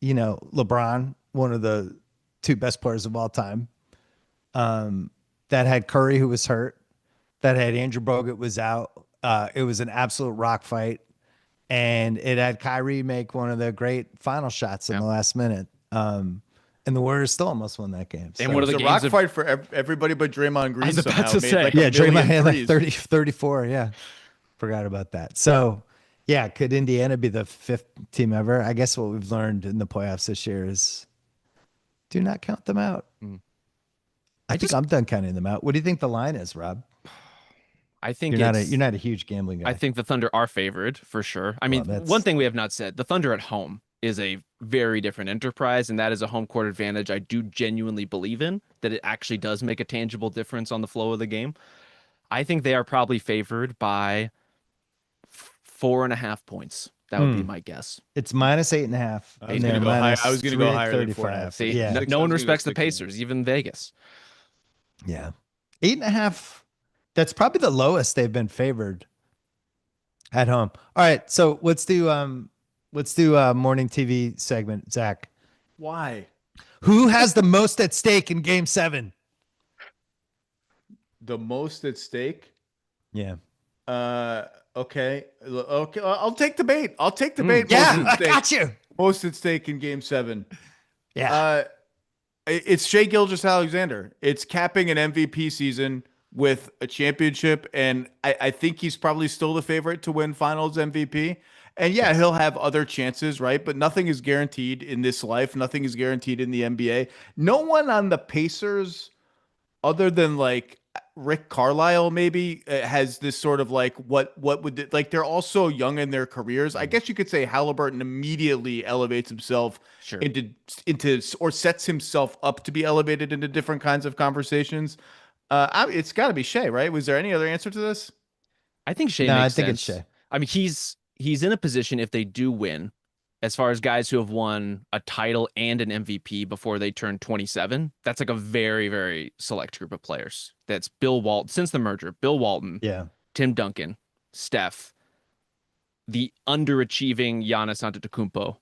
LeBron, one of the 2 best players of all time. That had Curry, who was hurt. That had Andrew Bogut was out. It was an absolute rock fight. And it had Kyrie make one of the great final shots in the last minute. And the Warriors still almost won that game. And one of the It's a rock games fight for everybody but Draymond Green. I was about somehow to made say. like a Draymond million had like threes. 34. Yeah. Forgot about that. So, yeah, could Indiana be the 5th team ever? I guess what we've learned in the playoffs this year is do not count them out. I think I'm done counting them out. What do you think the line is, Rob? I think You're not a huge gambling guy. I think the Thunder are favored for sure. I mean, that's- one thing we have not said, the Thunder at home is a very different enterprise, and that is a home court advantage I do genuinely believe in, that it actually does make a tangible difference on the flow of the game. I think they are probably favored by 4.5 points. That would be my guess. It's -8.5. I was gonna go high- I was gonna go higher than 4.5. See, Yeah. no one I was gonna respects go the 16. Pacers, even Vegas. Yeah. 8.5. That's probably the lowest they've been favored at home. All right. So let's do morning TV segment, Zach. Why? Who has the most at stake in game 7? The most at stake? Yeah. Okay. I'll take the bait. I'll take the bait. Yeah, Most I at stake. got you. Most at stake in game 7. Yeah. It's Shea Gilgeous-Alexander. It's capping an MVP season with a championship, and I think he's probably still the favorite to win Finals MVP. And yeah, he'll have other chances, right? But nothing is guaranteed in this life. Nothing is guaranteed in the NBA. No one on the Pacers, other than like Rick Carlisle, maybe has this sort of like what would like they're all so young in their careers. I guess you could say Halliburton immediately elevates himself into or sets himself up to be elevated into different kinds of conversations. It's got to be Shea, right? Was there any other answer to this? I think Shea No, makes I think sense. it's Shea. I mean, he's in a position if they do win, as far as guys who have won a title and an MVP before they turn 27. That's like a very, very select group of players. That's Bill Walton since the merger. Bill Walton, Yeah. Tim Duncan, Steph, the underachieving Giannis Antetokounmpo,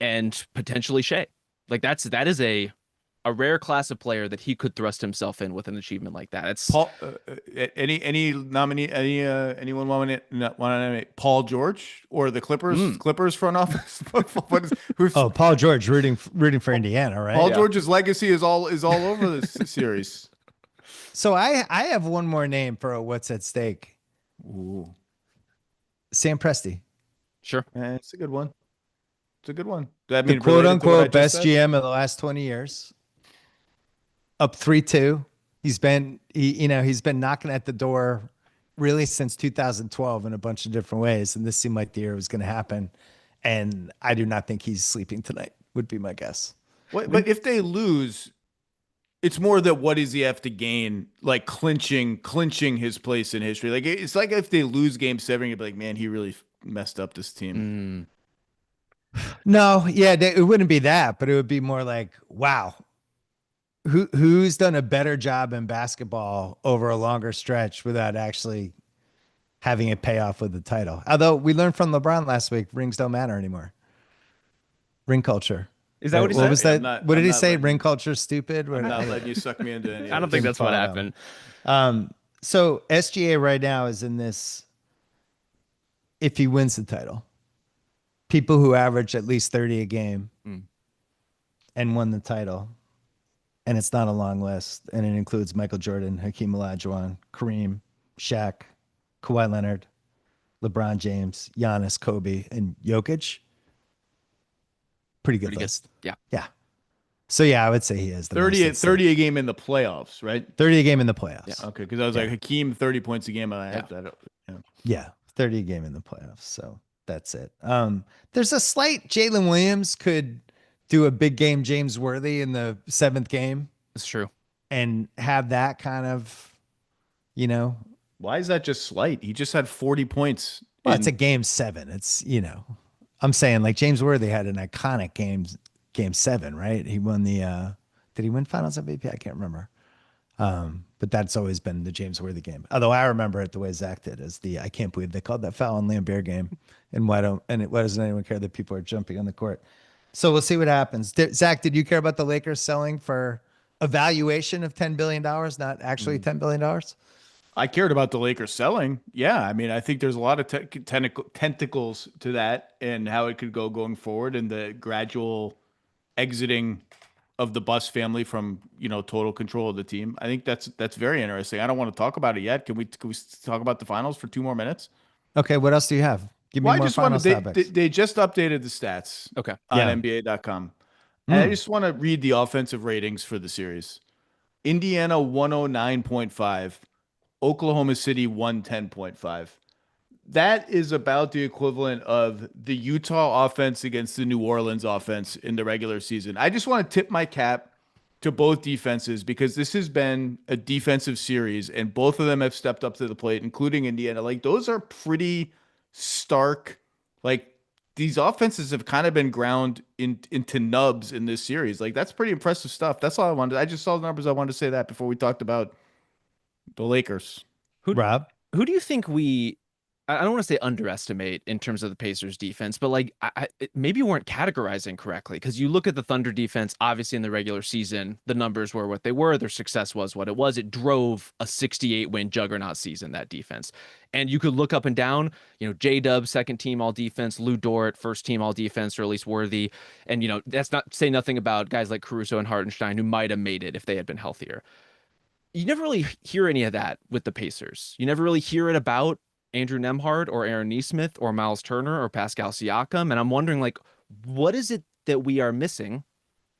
and potentially Shea. Like that is a rare class of player that he could thrust himself in with an achievement like that. It's Paul, any nominee, anyone want to nominate Paul George or the Clippers front office? Who's Paul George rooting for Indiana, right? Paul George's legacy is all over this series. So I have one more name for a what's at stake. Ooh, Sam Presti. sure. it's a good one. It's a good one. Does that The mean quote related to what I unquote just best said? GM of the last 20 years. Up 3-2. He's been knocking at the door really since 2012 in a bunch of different ways. And this seemed like the year it was going to happen. And I do not think he's sleeping tonight, would be my guess. But if they lose, it's more that what does he have to gain? Like clinching his place in history. Like it's like if they lose Game 7, you'd be like, man, he really messed up this team. No, yeah, it wouldn't be that, but it would be more like, wow, who's done a better job in basketball over a longer stretch without actually having it pay off with the title? Although we learned from LeBron last week, rings don't matter anymore. Ring culture. Is that what he What said? was that? What did he say? Ring culture stupid? I'm not letting you suck me into any. I don't think that's what happened. So SGA right now is in this. If he wins the title, people who average at least 30 a game and won the title, and it's not a long list, and it includes Michael Jordan, Hakeem Olajuwon, Kareem, Shaq, Kawhi Leonard, LeBron James, Giannis, Kobe, and Jokic. Pretty good list. Yeah. Yeah. So yeah, I would say he is the 30 a game in the playoffs, right? 30 a game in the playoffs. Yeah. Okay, because I was like Hakeem 30 points a game. I have that. Yeah, 30 a game in the playoffs. So that's it. There's a slight Jalen Williams could do a big game James Worthy in the 7th game. That's true. And have that kind of, Why is that just slight? He just had 40 points. Well, it's a game 7. It's, I'm saying like James Worthy had an iconic game 7, right? He won the, did he win finals MVP? I can't remember. But that's always been the James Worthy game. Although I remember it the way Zach did as I can't believe they called that foul on Lambeer game. And why doesn't anyone care that people are jumping on the court? So we'll see what happens. Zach, did you care about the Lakers selling for a valuation of $10 billion, not actually $10 billion? I cared about the Lakers selling. Yeah. I mean, I think there's a lot of tentacles to that and how it could go going forward and the gradual exiting of the Bus family from, total control of the team. I think that's very interesting. I don't want to talk about it yet. Can we talk about the finals for 2 more minutes? Okay. What else do you have? Give me more finals topics. They just updated the stats on NBA.com. And I just want to read the offensive ratings for the series. Indiana 109.5, Oklahoma City 110.5. That is about the equivalent of the Utah offense against the New Orleans offense in the regular season. I just want to tip my cap to both defenses because this has been a defensive series and both of them have stepped up to the plate, including Indiana. Like those are pretty stark. Like these offenses have kind of been ground into nubs in this series. Like that's pretty impressive stuff. That's all I wanted. I just saw the numbers. I wanted to say that before we talked about the Lakers. Rob, who do you think I don't want to say underestimate in terms of the Pacers defense, but like maybe you weren't categorizing correctly because you look at the Thunder defense, obviously in the regular season, the numbers were what they were. Their success was what it was. It drove a 68-win juggernaut season, that defense. And you could look up and down, J-Dub, second team all defense, Lou Dort, first team all defense, or at least Worthy. And, that's not say nothing about guys like Caruso and Hartenstein who might have made it if they had been healthier. You never really hear any of that with the Pacers. You never really hear it about Andrew Nembhard or Aaron Nesmith or Miles Turner or Pascal Siakam. And I'm wondering, like, what is it that we are missing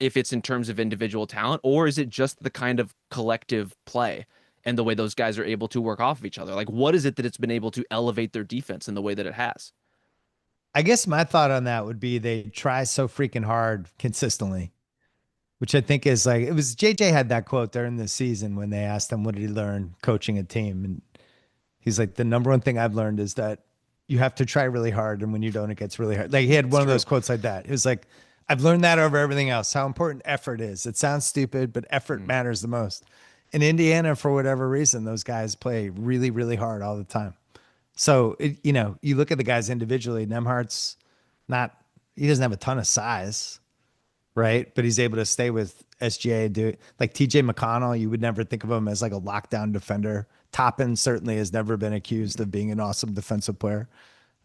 if it's in terms of individual talent, or is it just the kind of collective play and the way those guys are able to work off of each other? Like, what is it that it's been able to elevate their defense in the way that it has? I guess my thought on that would be they try so freaking hard consistently, which I think is like, it was JJ had that quote during the season when they asked him, what did he learn coaching a team? And he's like, the number one thing I've learned is that you have to try really hard. And when you don't, it gets really hard. Like he had one of those quotes like that. It was like, I've learned that over everything else, how important effort is. It sounds stupid, but effort matters the most. In Indiana, for whatever reason, those guys play really, really hard all the time. So, you look at the guys individually, Nemhard's he doesn't have a ton of size, right? But he's able to stay with SGA and do it. Like TJ McConnell, you would never think of him as like a lockdown defender. Toppin certainly has never been accused of being an awesome defensive player.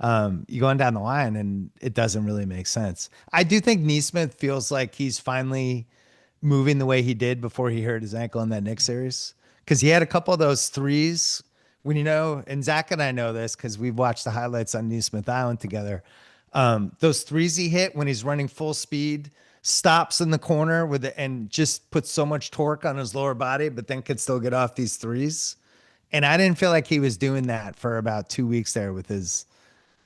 You go on down the line and it doesn't really make sense. I do think Nesmith feels like he's finally moving the way he did before he hurt his ankle in that Knicks series. Cause he had a couple of those threes when, and Zach and I know this cause we've watched the highlights on Nesmith Island together. Those threes he hit when he's running full speed, stops in the corner and just puts so much torque on his lower body, but then could still get off these threes. And I didn't feel like he was doing that for about 2 weeks there with his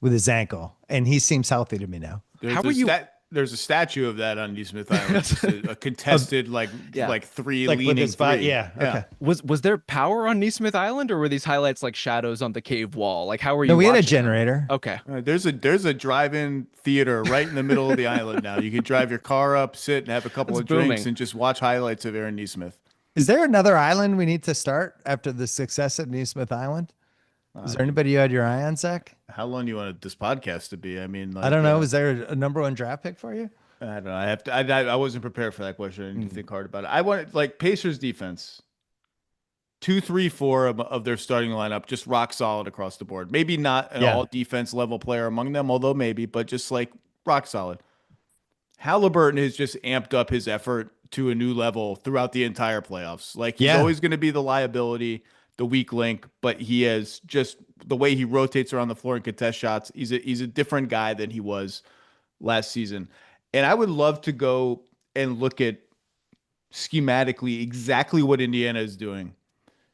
with his ankle, and he seems healthy to me now. How are you? There's a statue of that on Neesmith Island. Just a contested Yeah. like three Like with leaning his body, three. yeah, okay. Was there power on Neesmith Island, or were these highlights like shadows on the cave wall? Like, how were No, you we had a watching them? generator. Okay. There's a drive-in theater right in the middle of the island now. You could drive your car up, sit, and have a couple It's of drinks, booming. and just watch highlights of Aaron Neesmith. Is there another island we need to start after the success at Neesmith Island? Is there anybody you had your eye on, Zach? How long do you want this podcast to be? I mean, like, I don't know. Is there a number one draft pick for you? I don't know. I have to. I wasn't prepared for that question. I need to think hard about it. I wanted like Pacers defense. 2, 3, 4 of their starting lineup, just rock solid across the board. Maybe not an all defense level player among them, although maybe, but just like rock solid. Halliburton has just amped up his effort to a new level throughout the entire playoffs. Like he's always going to be the liability, the weak link, but he has just the way he rotates around the floor and contest shots. He's a different guy than he was last season. And I would love to go and look at schematically exactly what Indiana is doing.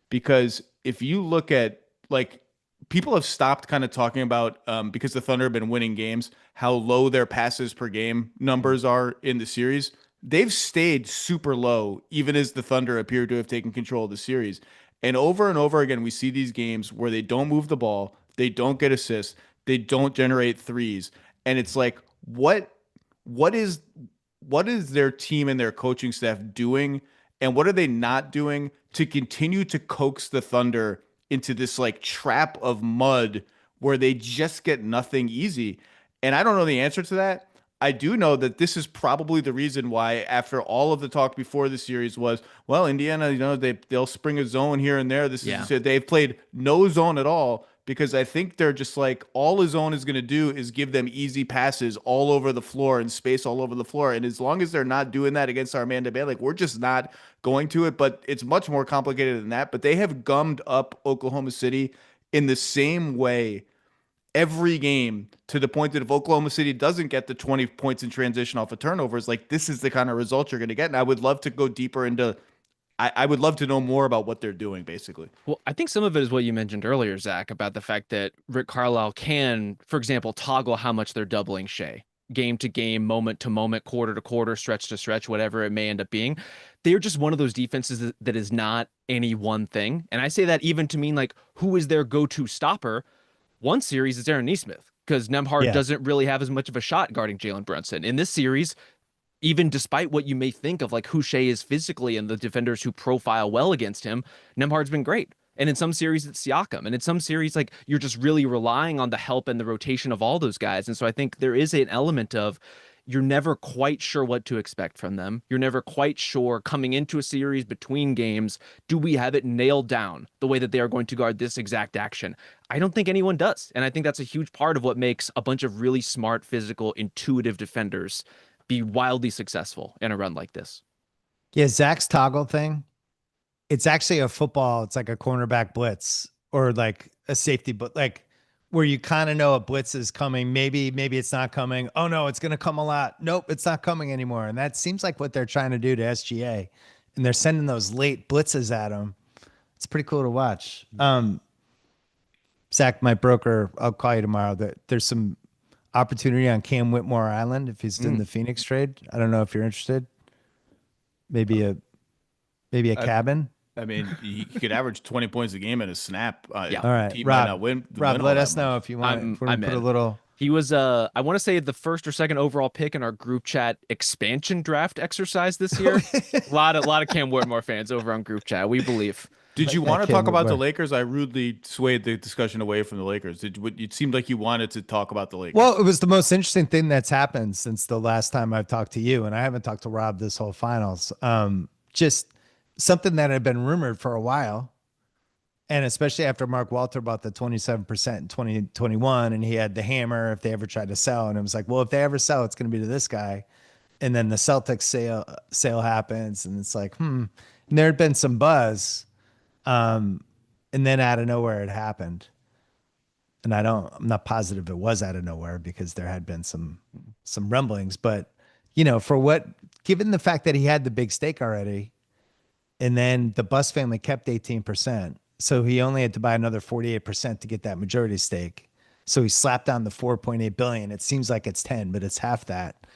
Because if you look at, like, people have stopped kind of talking about, because the Thunder have been winning games, how low their passes per game numbers are in the series. They've stayed super low, even as the Thunder appear to have taken control of the series. And over again, we see these games where they don't move the ball, they don't get assists, they don't generate threes. And it's like, what is their team and their coaching staff doing, and what are they not doing to continue to coax the Thunder into this like trap of mud where they just get nothing easy? And I don't know the answer to that. I do know that this is probably the reason why, after all of the talk before the series was, well, Indiana, they'll spring a zone here and there. They've played no zone at all, because I think they're just like, all a zone is going to do is give them easy passes all over the floor and space all over the floor. And as long as they're not doing that against our man-to-man, like, we're just not going to it. But it's much more complicated than that. But they have gummed up Oklahoma City in the same way every game, to the point that if Oklahoma City doesn't get the 20 points in transition off of turnovers, like, this is the kind of result you're going to get. And I would love to go deeper into, I would love to know more about what they're doing, basically. Well, I think some of it is what you mentioned earlier, Zach, about the fact that Rick Carlisle can, for example, toggle how much they're doubling Shea, game to game, moment to moment, quarter to quarter, stretch to stretch, whatever it may end up being. They're just one of those defenses that is not any one thing. And I say that even to mean, like, who is their go-to stopper? One series is Aaron Nesmith, because Nembhard doesn't really have as much of a shot guarding Jalen Brunson. In this series, even despite what you may think of like who Shea is physically and the defenders who profile well against him, Nembhard's been great. And in some series, it's Siakam. And in some series, like, you're just really relying on the help and the rotation of all those guys. And so I think there is an element of, you're never quite sure what to expect from them. You're never quite sure coming into a series between games, do we have it nailed down the way that they are going to guard this exact action? I don't think anyone does. And I think that's a huge part of what makes a bunch of really smart, physical, intuitive defenders be wildly successful in a run like this. Yeah, Zach's toggle thing, it's actually a football. It's like a cornerback blitz or like a safety, but like, where you kind of know a blitz is coming. Maybe it's not coming. Oh no, it's going to come a lot. Nope, it's not coming anymore. And that seems like what they're trying to do to SGA. And they're sending those late blitzes at him. It's pretty cool to watch. Zach, my broker, I'll call you tomorrow. There's some opportunity on Cam Whitmore Island if he's in the Phoenix trade. I don't know if you're interested. Maybe a cabin. I mean, he could average 20 points a game at a snap. All right, Rob, let us know if you want. If we're gonna put a little. He was, I want to say, the first or second overall pick in our group chat expansion draft exercise this year. a lot of Cam Whitmore fans over on group chat. We believe. Did you want to talk about the Lakers? I rudely swayed the discussion away from the Lakers. It seemed like you wanted to talk about the Lakers. Well, it was the most interesting thing that's happened since the last time I've talked to you, and I haven't talked to Rob this whole finals. Just something that had been rumored for a while, and especially after Mark Walter bought the 27% in 2021, and he had the hammer if they ever tried to sell, and it was like, well, if they ever sell, it's going to be to this guy. And then the Celtics sale happens, and it's like, And there had been some buzz, and then out of nowhere it happened. And I'm not positive it was out of nowhere, because there had been some rumblings, but given the fact that he had the big stake already, and then the Buss family kept 18%. So he only had to buy another 48% to get that majority stake. So he slapped down the 4.8 billion. It seems like it's 10, but it's half that.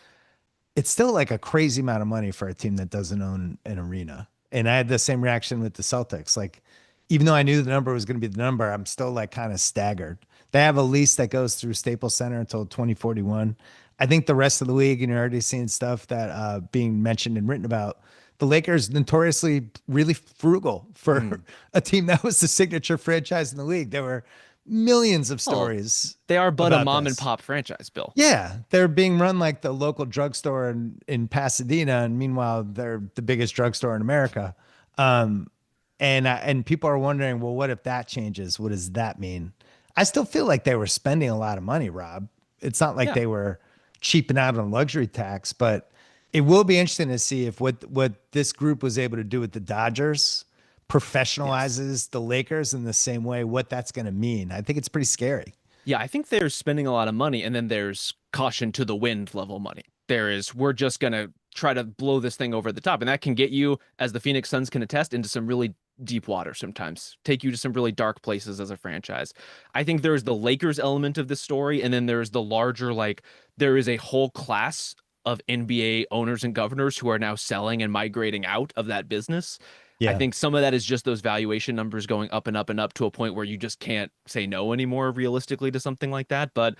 It's still like a crazy amount of money for a team that doesn't own an arena. And I had the same reaction with the Celtics. Like, even though I knew the number was going to be the number, I'm still like kind of staggered. They have a lease that goes through Staples Center until 2041. I think the rest of the league, and you're already seeing stuff that being mentioned and written about. The Lakers notoriously really frugal for a team that was the signature franchise in the league. There were millions of stories. They are but a about mom this. and pop franchise, Bill. Yeah, they're being run like the local drugstore in Pasadena, and meanwhile they're the biggest drugstore in America. And people are wondering, well, what if that changes? What does that mean? I still feel like they were spending a lot of money, Rob. It's not like they were cheaping out on luxury tax, but it will be interesting to see if what this group was able to do with the Dodgers professionalizes the Lakers in the same way, what that's going to mean. I think it's pretty scary. Yeah, I think there's spending a lot of money, and then there's caution to the wind level money. There is, we're just going to try to blow this thing over the top. And that can get you, as the Phoenix Suns can attest, into some really deep water sometimes, take you to some really dark places as a franchise. I think there's the Lakers element of this story, and then there's the larger, like, there is a whole class of NBA owners and governors who are now selling and migrating out of that business. I think some of that is just those valuation numbers going up and up and up to a point where you just can't say no anymore realistically to something like that. But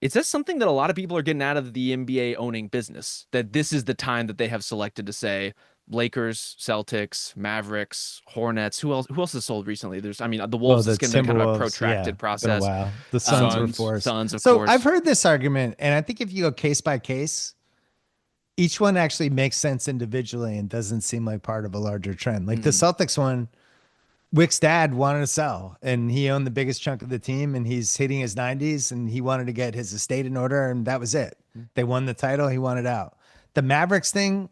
it says something that a lot of people are getting out of the NBA owning business, that this is the time that they have selected to say Lakers, Celtics, Mavericks, Hornets. Who else has sold recently? There's, I mean, the Wolves is going to be kind of a protracted process. Wow. The Suns were forced. Suns, of so course. I've heard this argument, and I think if you go case by case, each one actually makes sense individually and doesn't seem like part of a larger trend. Like the Celtics one, Wick's dad wanted to sell, and he owned the biggest chunk of the team, and he's hitting his 90s, and he wanted to get his estate in order, and that was it. They won the title. He wanted out. The Mavericks thing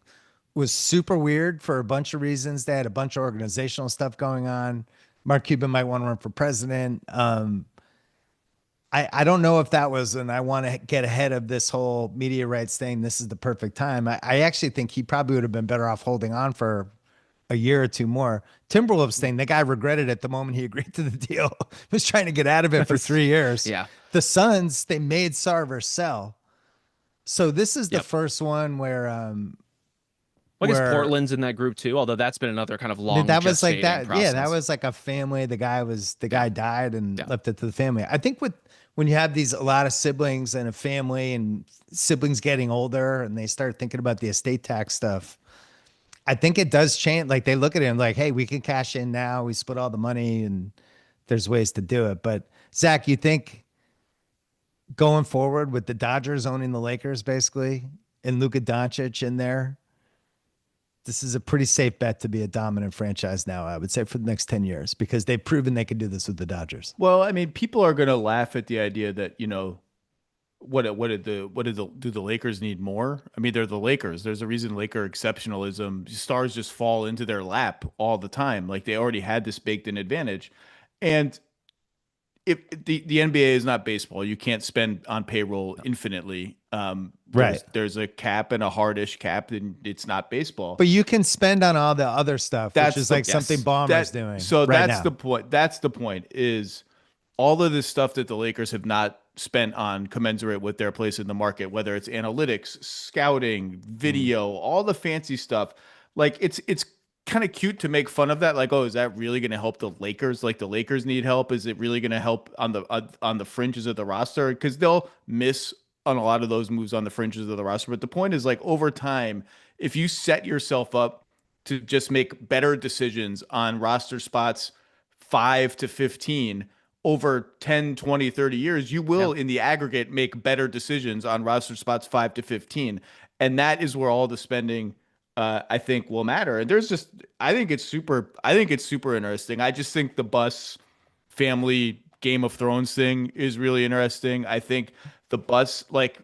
was super weird for a bunch of reasons. They had a bunch of organizational stuff going on. Mark Cuban might want to run for president. I don't know if that was, and I want to get ahead of this whole media rights thing. This is the perfect time. I actually think he probably would have been better off holding on for a year or two more. Timberwolves thing, the guy regretted it the moment he agreed to the deal. Was trying to get out of it for 3 years. Yeah. The Suns, they made Sarver sell. So this is the first one where I guess Portland's in that group too, although that's been another kind of long. That was like that. Process. Yeah, that was like a family. The guy died and left it to the family. I think when you have a lot of siblings and a family and siblings getting older and they start thinking about the estate tax stuff, I think it does change. Like they look at him like, hey, we can cash in now. We split all the money and there's ways to do it. But Zach, you think going forward with the Dodgers owning the Lakers basically and Luka Doncic in there, this is a pretty safe bet to be a dominant franchise now, I would say, for the next 10 years, because they've proven they can do this with the Dodgers. Well, I mean, people are going to laugh at the idea that, you know, do the Lakers need more? I mean, they're the Lakers. There's a reason Laker exceptionalism, stars just fall into their lap all the time. Like they already had this baked in advantage. And if the NBA is not baseball, you can't spend on payroll infinitely. There's a cap and a hardish cap, and it's not baseball. But you can spend on all the other stuff, which is like something Ballmer's doing. So right that's now. the point. That's the point, is all of this stuff that the Lakers have not spent on commensurate with their place in the market, whether it's analytics, scouting, video, all the fancy stuff. Like it's kind of cute to make fun of that. Like, oh, is that really going to help the Lakers? Like the Lakers need help. Is it really going to help on the fringes of the roster? Because they'll miss on a lot of those moves on the fringes of the roster. But the point is, like, over time, if you set yourself up to just make better decisions on roster spots 5 to 15 over 10, 20, 30 years, you will in the aggregate make better decisions on roster spots 5 to 15. And that is where all the spending I think will matter. And I think it's super interesting. I just think the Buss family Game of Thrones thing is really interesting. I think the Buss, like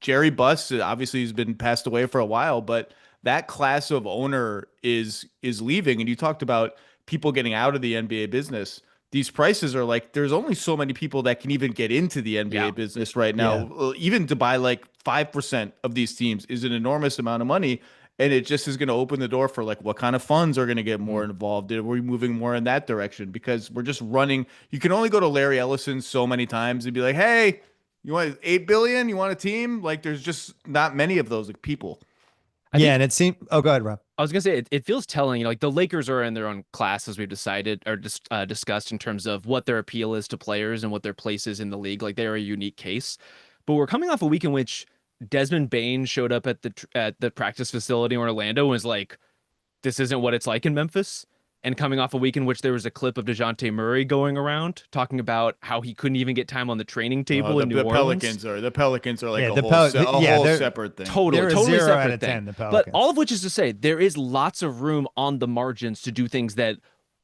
Jerry Buss, obviously he's been passed away for a while, but that class of owner is leaving. And you talked about people getting out of the NBA business. These prices are like, there's only so many people that can even get into the NBA business right now. Even to buy like 5% of these teams is an enormous amount of money. And it just is going to open the door for like what kind of funds are going to get more involved. Are we moving more in that direction? Because we're just running. You can only go to Larry Ellison so many times and be like, hey, you want 8 billion? You want a team? Like there's just not many of those like people. I Yeah, think and it seemed. Oh, go ahead, Rob. I was gonna say it feels telling. Like the Lakers are in their own class, as we've decided or just discussed in terms of what their appeal is to players and what their place is in the league. Like they're a unique case. But we're coming off a week in which Desmond Bain showed up at the practice facility in Orlando and was like, "This isn't what it's like in Memphis." And coming off a week in which there was a clip of DeJounte Murray going around talking about how he couldn't even get time on the training table in New Orleans. The Pelicans are like Yeah, a yeah, whole they're separate thing. Totally, they're a totally 0 out separate of thing. 10. The But Pelicans. all of which is to say, there is lots of room on the margins to do things that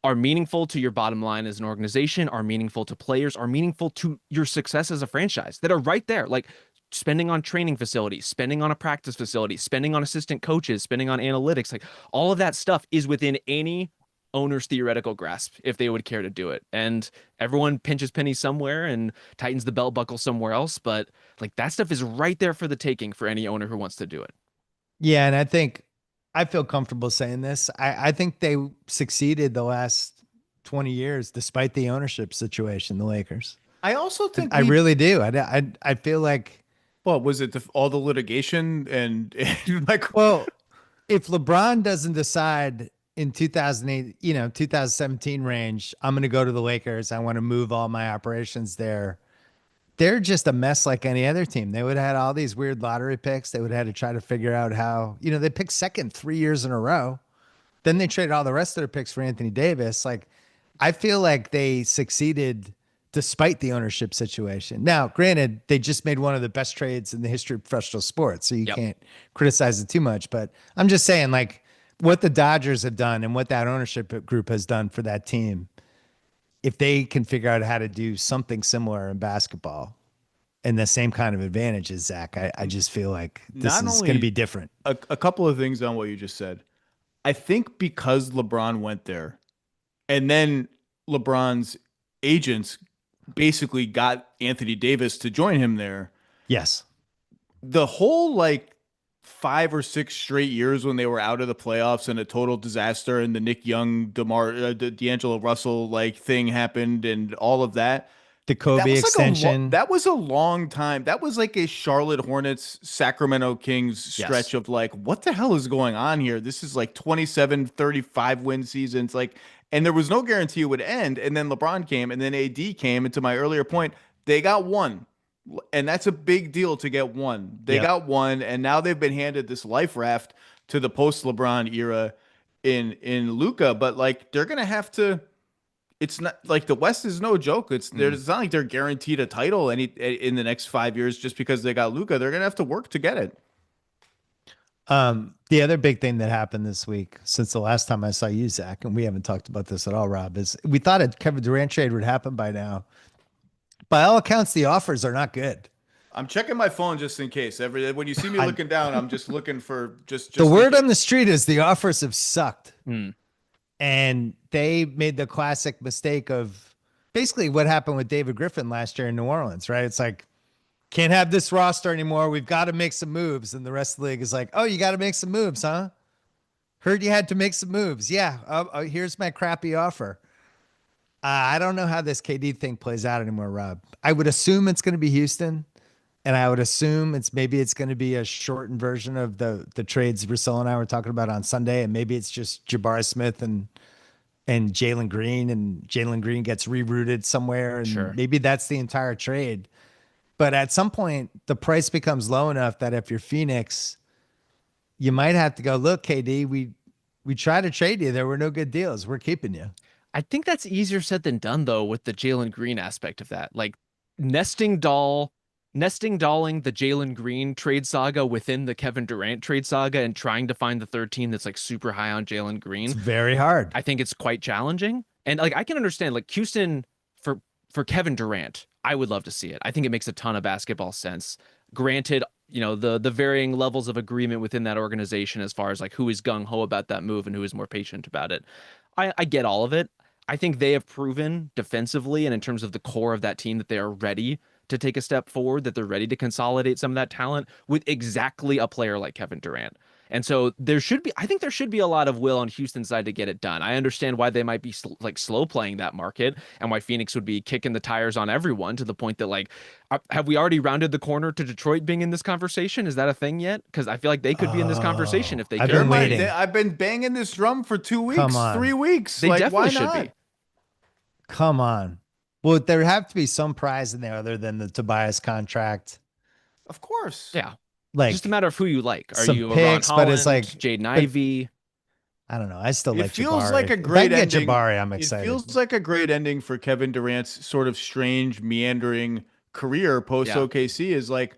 are meaningful to your bottom line as an organization, are meaningful to players, are meaningful to your success as a franchise that are right there. Like spending on training facilities, spending on a practice facility, spending on assistant coaches, spending on analytics, like all of that stuff is within any owner's theoretical grasp if they would care to do it. And everyone pinches pennies somewhere and tightens the belt buckle somewhere else. But like that stuff is right there for the taking for any owner who wants to do it. Yeah, and I think I feel comfortable saying this. I think they succeeded the last 20 years despite the ownership situation, the Lakers. I also think I really do. I feel like, well, was it all the litigation and like well, if LeBron doesn't decide in 2008, 2017 range, I'm going to go to the Lakers. I want to move all my operations there. They're just a mess like any other team. They would have had all these weird lottery picks. They would have had to try to figure out how, they picked second 3 years in a row. Then they traded all the rest of their picks for Anthony Davis. Like, I feel like they succeeded despite the ownership situation. Now, granted, they just made one of the best trades in the history of professional sports, so you can't criticize it too much. But I'm just saying, like, what the Dodgers have done and what that ownership group has done for that team, if they can figure out how to do something similar in basketball and the same kind of advantages, Zach, I just feel like this is going to be different. A couple of things on what you just said. I think because LeBron went there and then LeBron's agents basically got Anthony Davis to join him there. Yes. The whole like 5 or 6 straight years when they were out of the playoffs and a total disaster and the Nick Young, D'Angelo Russell like thing happened and all of that. The Kobe extension. That was a long time. That was like a Charlotte Hornets, Sacramento Kings stretch of like, what the hell is going on here? This is like 27, 35 win seasons. Like, and there was no guarantee it would end. And then LeBron came and then AD came. And to my earlier point, they got one. And that's a big deal to get one. They got one. And now they've been handed this life raft to the post LeBron era in Luka. But like, they're going to have to. It's not like the West is no joke. It's not like they're guaranteed a title in the next 5 years just because they got Luka. They're gonna have to work to get it. The other big thing that happened this week since the last time I saw you, Zach, and we haven't talked about this at all, Rob, is we thought a Kevin Durant trade would happen by now. By all accounts, the offers are not good. I'm checking my phone just in case. When you see me looking down, I'm just looking for just the word on the street is the offers have sucked. Mm. And they made the classic mistake of basically what happened with David Griffin last year in New Orleans, right? It's like, can't have this roster anymore. We've got to make some moves. And the rest of the league is like, oh, you got to make some moves, huh? Heard you had to make some moves. Yeah. Here's my crappy offer. I don't know how this KD thing plays out anymore, Rob. I would assume it's going to be Houston. And I would assume it's going to be a shortened version of the trades Russell and I were talking about on Sunday. And maybe it's just Jabari Smith and Jalen Green, and Jalen Green gets rerouted somewhere. And maybe that's the entire trade. But at some point, the price becomes low enough that if you're Phoenix, you might have to go, look, KD, we tried to trade you. There were no good deals. We're keeping you. I think that's easier said than done, though, with the Jalen Green aspect of that. Like nesting dolling the Jalen Green trade saga within the Kevin Durant trade saga and trying to find the third team that's like super high on Jalen Green. It's very hard. I think it's quite challenging. And like I can understand like Houston for Kevin Durant, I would love to see it. I think it makes a ton of basketball sense. Granted, the varying levels of agreement within that organization as far as like who is gung-ho about that move and who is more patient about it. I get all of it. I think they have proven defensively and in terms of the core of that team that they are ready to take a step forward, that they're ready to consolidate some of that talent with exactly a player like Kevin Durant. And so I think there should be a lot of will on Houston's side to get it done. I understand why they might be slow playing that market and why Phoenix would be kicking the tires on everyone to the point that like, have we already rounded the corner to Detroit being in this conversation? Is that a thing yet? Because I feel like they could be in this conversation if they I've care. been waiting. I've been banging this drum for 2 weeks, Come on. 3 weeks. They like, definitely why should not? be. Come on. Well, there have to be some prize in there other than the Tobias contract. Of course. Yeah. Like Just a matter of who you like. Are some you a Ron picks, but Holland, it's like Jaden Ivey? I don't know. I still It like feels Jabari. like a If I great can get ending. Jabari, I'm excited. It feels like a great ending for Kevin Durant's sort of strange, meandering career post OKC is like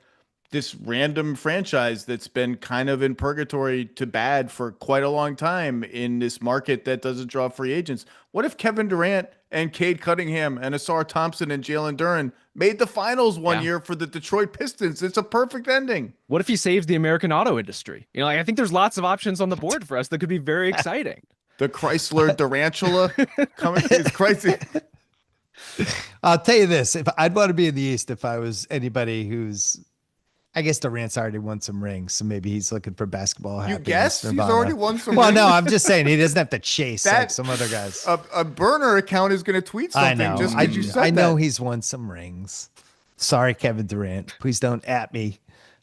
this random franchise that's been kind of in purgatory to bad for quite a long time in this market that doesn't draw free agents. What if Kevin Durant and Cade Cunningham and Asar Thompson and Jalen Duren made the finals one year for the Detroit Pistons? It's a perfect ending. What if he saves the American auto industry? You know, like, I think there's lots of options on the board for us that could be very exciting. The Chrysler Durantula coming is crazy. I'll tell you this: if I'd want to be in the East, if I was anybody who's, I guess Durant's already won some rings, so maybe he's looking for basketball. You happiness, guess he's Nirvana. already won some Well, rings? no, I'm just saying he doesn't have to chase like That- some other guys. A burner account is going to tweet I something know. just because you said I know that. he's won some rings. Sorry, Kevin Durant. Please don't at me.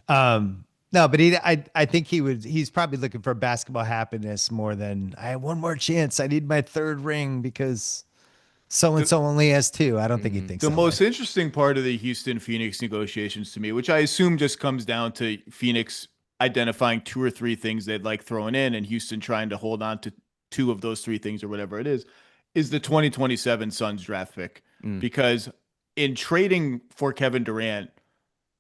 No, but I think he's probably looking for basketball happiness more than I have one more chance. I need my third ring because so-and-so only has two. I don't think he thinks The that most way. interesting part of the Houston-Phoenix negotiations to me, which I assume just comes down to Phoenix identifying 2 or 3 things they'd like throwing in and Houston trying to hold on to 2 of those 3 things or whatever it is the 2027 Suns draft pick. Because in trading for Kevin Durant,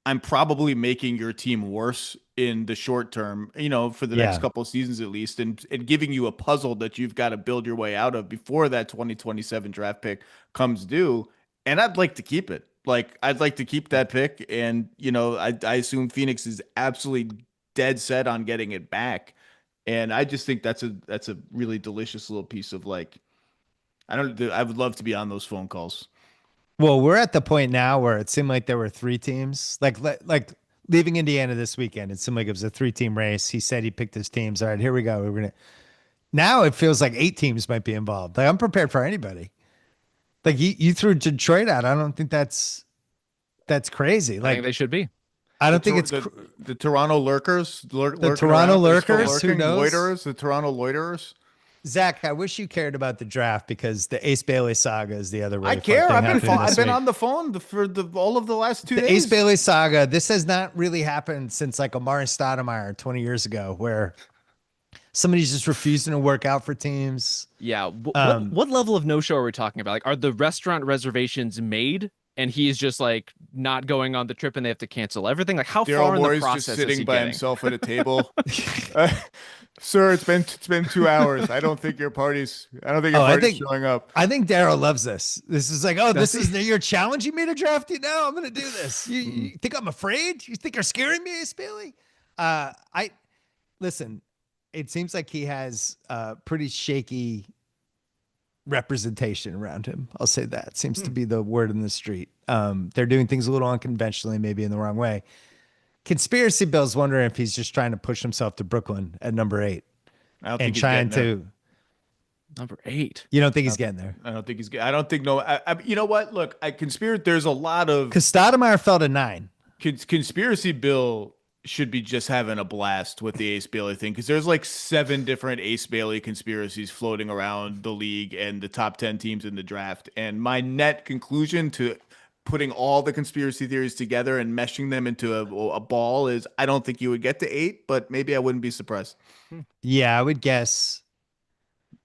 I'm probably making your team worse in the short term, for the next couple of seasons at least, and giving you a puzzle that you've got to build your way out of before that 2027 draft pick comes due. And I'd like to keep it. Like, I'd like to keep that pick. And, I assume Phoenix is absolutely dead set on getting it back. And I just think that's a really delicious little piece of like, I would love to be on those phone calls. Well, we're at the point now where it seemed like there were 3 teams. Like leaving Indiana this weekend, it seemed like it was a 3-team race. He said he picked his teams. All right, here we go. Now it feels like 8 teams might be involved. Like, I'm prepared for anybody. Like you threw Detroit out. I don't think that's crazy. Like, I think they should be. I don't think it's the Toronto Lurkers. The Toronto Lurkers. Who knows? Loiterers. The Toronto Loiterers. Zach, I wish you cared about the draft because the Ace Bailey saga is the other way. I care. I've been on the phone for all of the last 2 days. The Ace Bailey saga. This has not really happened since like Amari Stoudemire 20 years ago, where somebody's just refusing to work out for teams. Yeah. What level of no-show are we talking about? Like, are the restaurant reservations made and he is just like not going on the trip and they have to cancel everything? Like, how far in the process just sitting is he by getting? himself at a table. Sir, it's been 2 hours. I don't think your party's showing up. I think Daryl loves this. This is like, you're challenging me to draft you now. I'm going to do this. You think I'm afraid? You think you're scaring me, Ace Bailey? Listen, it seems like he has pretty shaky representation around him. I'll say that seems to be the word in the street. They're doing things a little unconventionally, maybe in the wrong way. Conspiracy Bill's wondering if he's just trying to push himself to Brooklyn at number 8. I don't think he's getting there. Number 8. You don't think he's getting there? I don't think he's. I don't think no. You know what? Look, there's a lot of because Stoudemire fell to 9. Conspiracy Bill should be just having a blast with the Ace Bailey thing because there's like 7 different Ace Bailey conspiracies floating around the league and the top 10 teams in the draft. And my net conclusion to putting all the conspiracy theories together and meshing them into a ball is I don't think you would get to 8, but maybe I wouldn't be surprised. Yeah, I would guess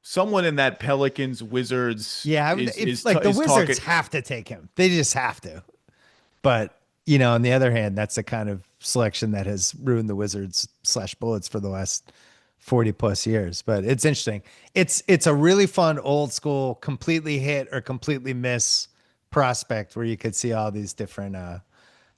someone in that Pelicans Wizards. Yeah, it's like the Wizards have to take him. They just have to. But, on the other hand, that's the kind of selection that has ruined the Wizards / Bullets for the last 40 plus years. But it's interesting. It's a really fun old school, completely hit or completely miss prospect where you could see all these different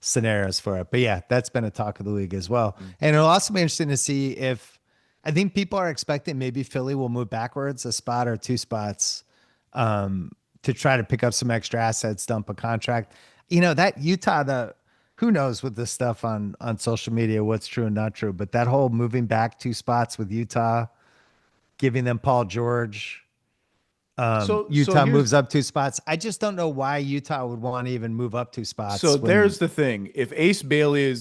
scenarios for it. But yeah, that's been a talk of the league as well. And it'll also be interesting to see if I think people are expecting maybe Philly will move backwards a spot or 2 spots to try to pick up some extra assets, dump a contract. That Utah, who knows with this stuff on social media, what's true and not true. But that whole moving back 2 spots with Utah, giving them Paul George, So Utah here's moves up 2 spots. I just don't know why Utah would want to even move up 2 spots so there's when the thing. If Ace Bailey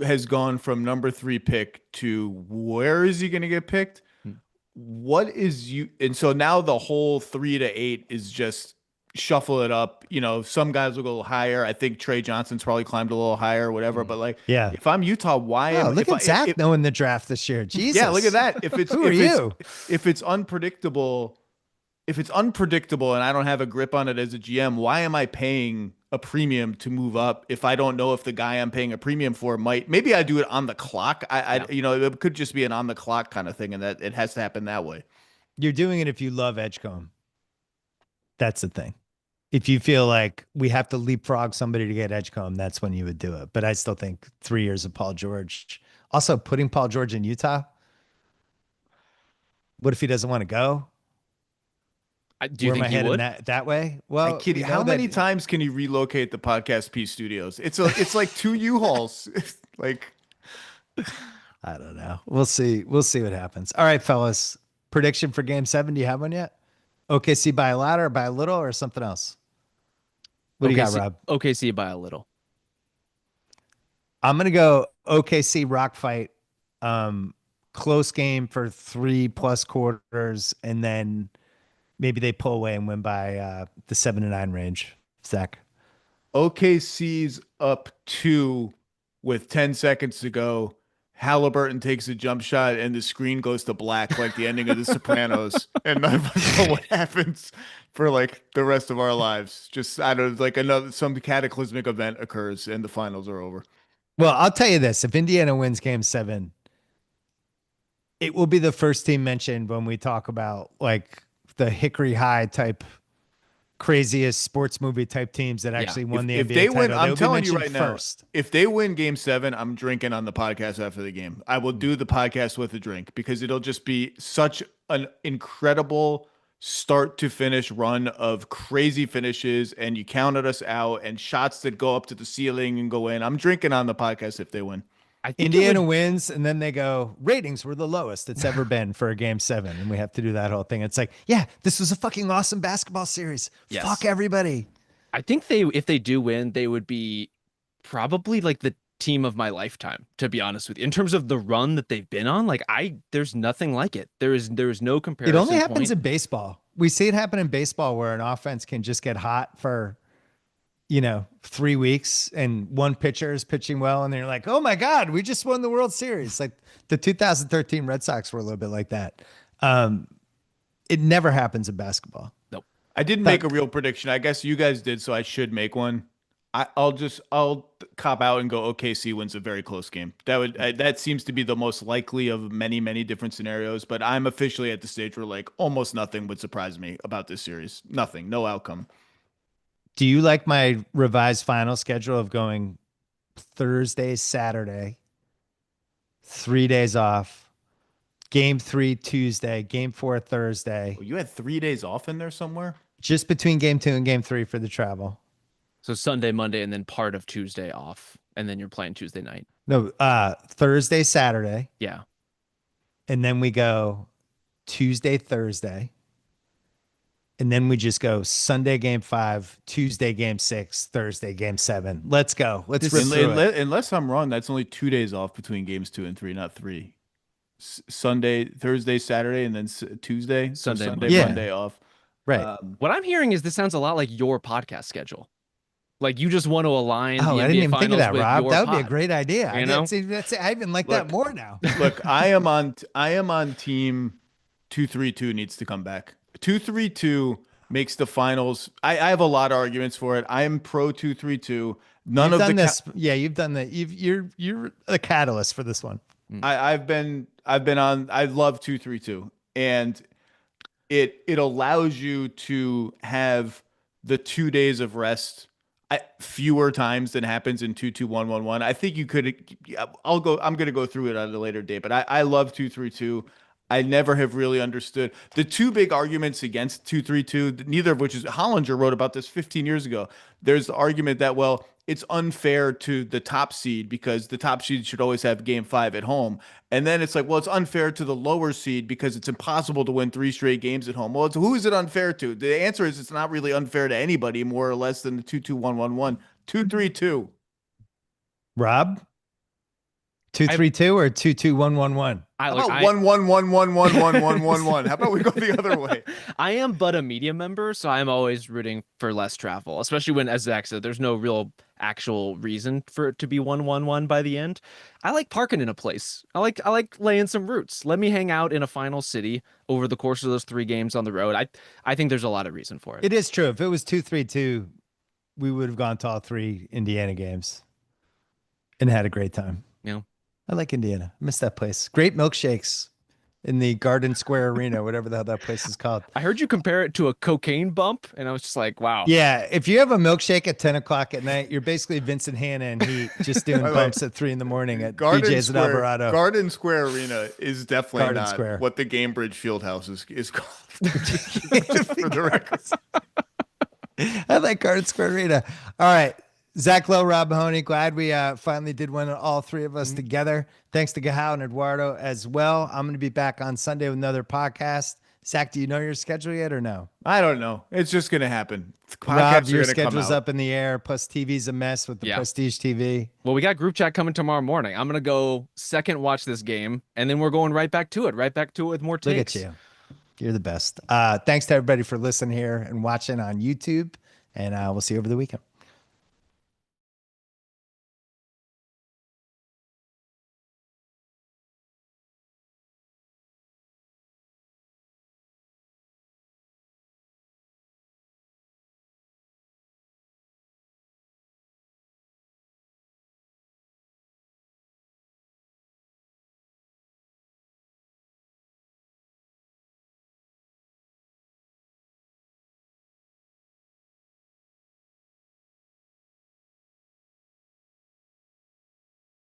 has gone from number 3 pick to where is he going to get picked? Hmm. What is you and so now the whole 3 to 8 is just shuffle it up. Some guys will go higher. I think Trey Johnson's probably climbed a little higher or whatever. But like, yeah. if I'm Utah, why Oh, am look if I at Zach if, knowing the draft this year. yeah, look at Jesus. that. If it's Who are you? if it's unpredictable, and I don't have a grip on it as a GM, why am I paying a premium to move up if I don't know if the guy I'm paying a premium for maybe I do it on the clock. Yeah. It could just be an on the clock kind of thing, and that it has to happen that way. You're doing it if you love Edgecombe. That's the thing. If you feel like we have to leapfrog somebody to get Edgecombe, that's when you would do it. But I still think 3 years of Paul George. Also, putting Paul George in Utah. What if he doesn't want to go? Do you Where am think I he heading would? that way? Well, we know How many that times can you relocate the podcast P studios? It's like 2 U-Hauls. Like, I don't know. We'll see. We'll see what happens. All right, fellas. Prediction for Game 7. Do you have one yet? OKC by a lot or by a little or something else? What do you got, Rob? OKC by a little. I'm gonna go OKC rock fight. Close game for 3+ quarters, and then maybe they pull away and win by the 7-9 range. Zach. OKC's up 2 with 10 seconds to go. Halliburton takes a jump shot and the screen goes to black like the ending of The Sopranos. And none of us know what happens for like the rest of our lives. Just I don't like some cataclysmic event occurs and the finals are over. Well, I'll tell you this: if Indiana wins Game 7, it will be the first team mentioned when we talk about like the Hickory High type, craziest sports movie type teams that actually won the If NBA they title. win, They I'm will be telling you mentioned right now, first. if they win Game 7, I'm drinking on the podcast after the game. I will do the podcast with a drink because it'll just be such an incredible start to finish run of crazy finishes, and you counted us out and shots that go up to the ceiling and go in. I'm drinking on the podcast if they win. I think Indiana wins, and then they go, ratings were the lowest it's ever been for a Game 7. And we have to do that whole thing. It's like, yeah, this was a fucking awesome basketball series. Yes. Fuck everybody. I think if they do win, they would be probably like the team of my lifetime, to be honest with you. In terms of the run that they've been on, like there's nothing like it. There is no comparison. It only happens point. in baseball. We see it happen in baseball where an offense can just get hot for 3 weeks and one pitcher is pitching well and they're like, oh my God, we just won the World Series. Like the 2013 Red Sox were a little bit like that. It never happens in basketball. Nope. I didn't make a real prediction. I guess you guys did, so I should make one. I'll cop out and go OKC wins a very close game. That seems to be the most likely of many, many different scenarios, but I'm officially at the stage where like almost nothing would surprise me about this series. Nothing, no outcome. Do you like my revised final schedule of going Thursday, Saturday, 3 days off, Game 3 Tuesday, Game 4 Thursday, You had 3 days off in there somewhere? just between Game 2 and Game 3 for the travel? So Sunday, Monday, and then part of Tuesday off, and then you're playing Tuesday night. No, Thursday, Saturday, Yeah. and then we go Tuesday, Thursday, and then we just go Sunday Game 5, Tuesday Game 6, Thursday Game 7. Let's go. Let's rip through it. Unless I'm wrong, that's only 2 days off between games 2 and 3, not 3. Sunday, Thursday, Saturday, and then Tuesday. Sunday, Sunday, Yeah. Monday off. Right. What I'm hearing is this sounds a lot like your podcast schedule. Like you just want to align. Oh, the I NBA didn't even think of finals that, with Rob. your That would be a pod. great idea. You know? I even like that more now. Look, I am on team 232 needs to come back. 232 makes the finals. I have a lot of arguments for it. I am pro 232. You've done this. Yeah, you've done that. You're a catalyst for this one. I've been on. I love 232, and it allows you to have the 2 days of rest fewer times than happens in 22111. I think you could. I'm going to go through it at a later date, but I love 232. I never have really understood the two big arguments against 2-3-2, neither of which is Hollinger wrote about this 15 years ago. There's the argument that, well, it's unfair to the top seed because the top seed should always have game 5 at home. And then it's like, well, it's unfair to the lower seed because it's impossible to win 3 straight games at home. Well, who is it unfair to? The answer is it's not really unfair to anybody more or less than the 2-2-1-1-1, 2-3-2. Rob, 2-3-2 or 2-2-1-1-1? How about 1-1-1-1-1-1-1-1-1? How about we go the other way? I am but a media member, so I'm always rooting for less travel, especially when, as Zach said, there's no real actual reason for it to be 1-1-1 by the end. I like parking in a place. I like laying some roots. Let me hang out in a final city over the course of those 3 games on the road. I think there's a lot of reason for it. It is true. If it was 2-3-2, we would have gone to all 3 Indiana games and had a great time. Yeah. I like Indiana. I miss that place. Great milkshakes in the Garden Square Arena, whatever the hell that place is called. I heard you compare it to a cocaine bump, and I was just like, wow. Yeah, if you have a milkshake at 10 o'clock at night, you're basically Vincent Hanna and Heat just doing bumps at 3 in the morning at BJ's and Alvarado. Garden Square Arena is definitely Garden not Square. what the Gamebridge Fieldhouse is called. Just for the record. I like Garden Square Arena. All right. Zach Lowe, Rob Mahoney, glad we finally did one, all 3 of us together. Thanks to Gahal and Eduardo as well. I'm going to be back on Sunday with another podcast. Zach, do you know your schedule yet or no? I don't know. It's just going to happen. Rob, your schedule's up in the air. Plus, TV's a mess with the Prestige TV. Well, we got group chat coming tomorrow morning. I'm going to go second watch this game, and then we're going right back to it with more takes. Look at you. You're the best. Thanks to everybody for listening here and watching on YouTube, and we'll see you over the weekend.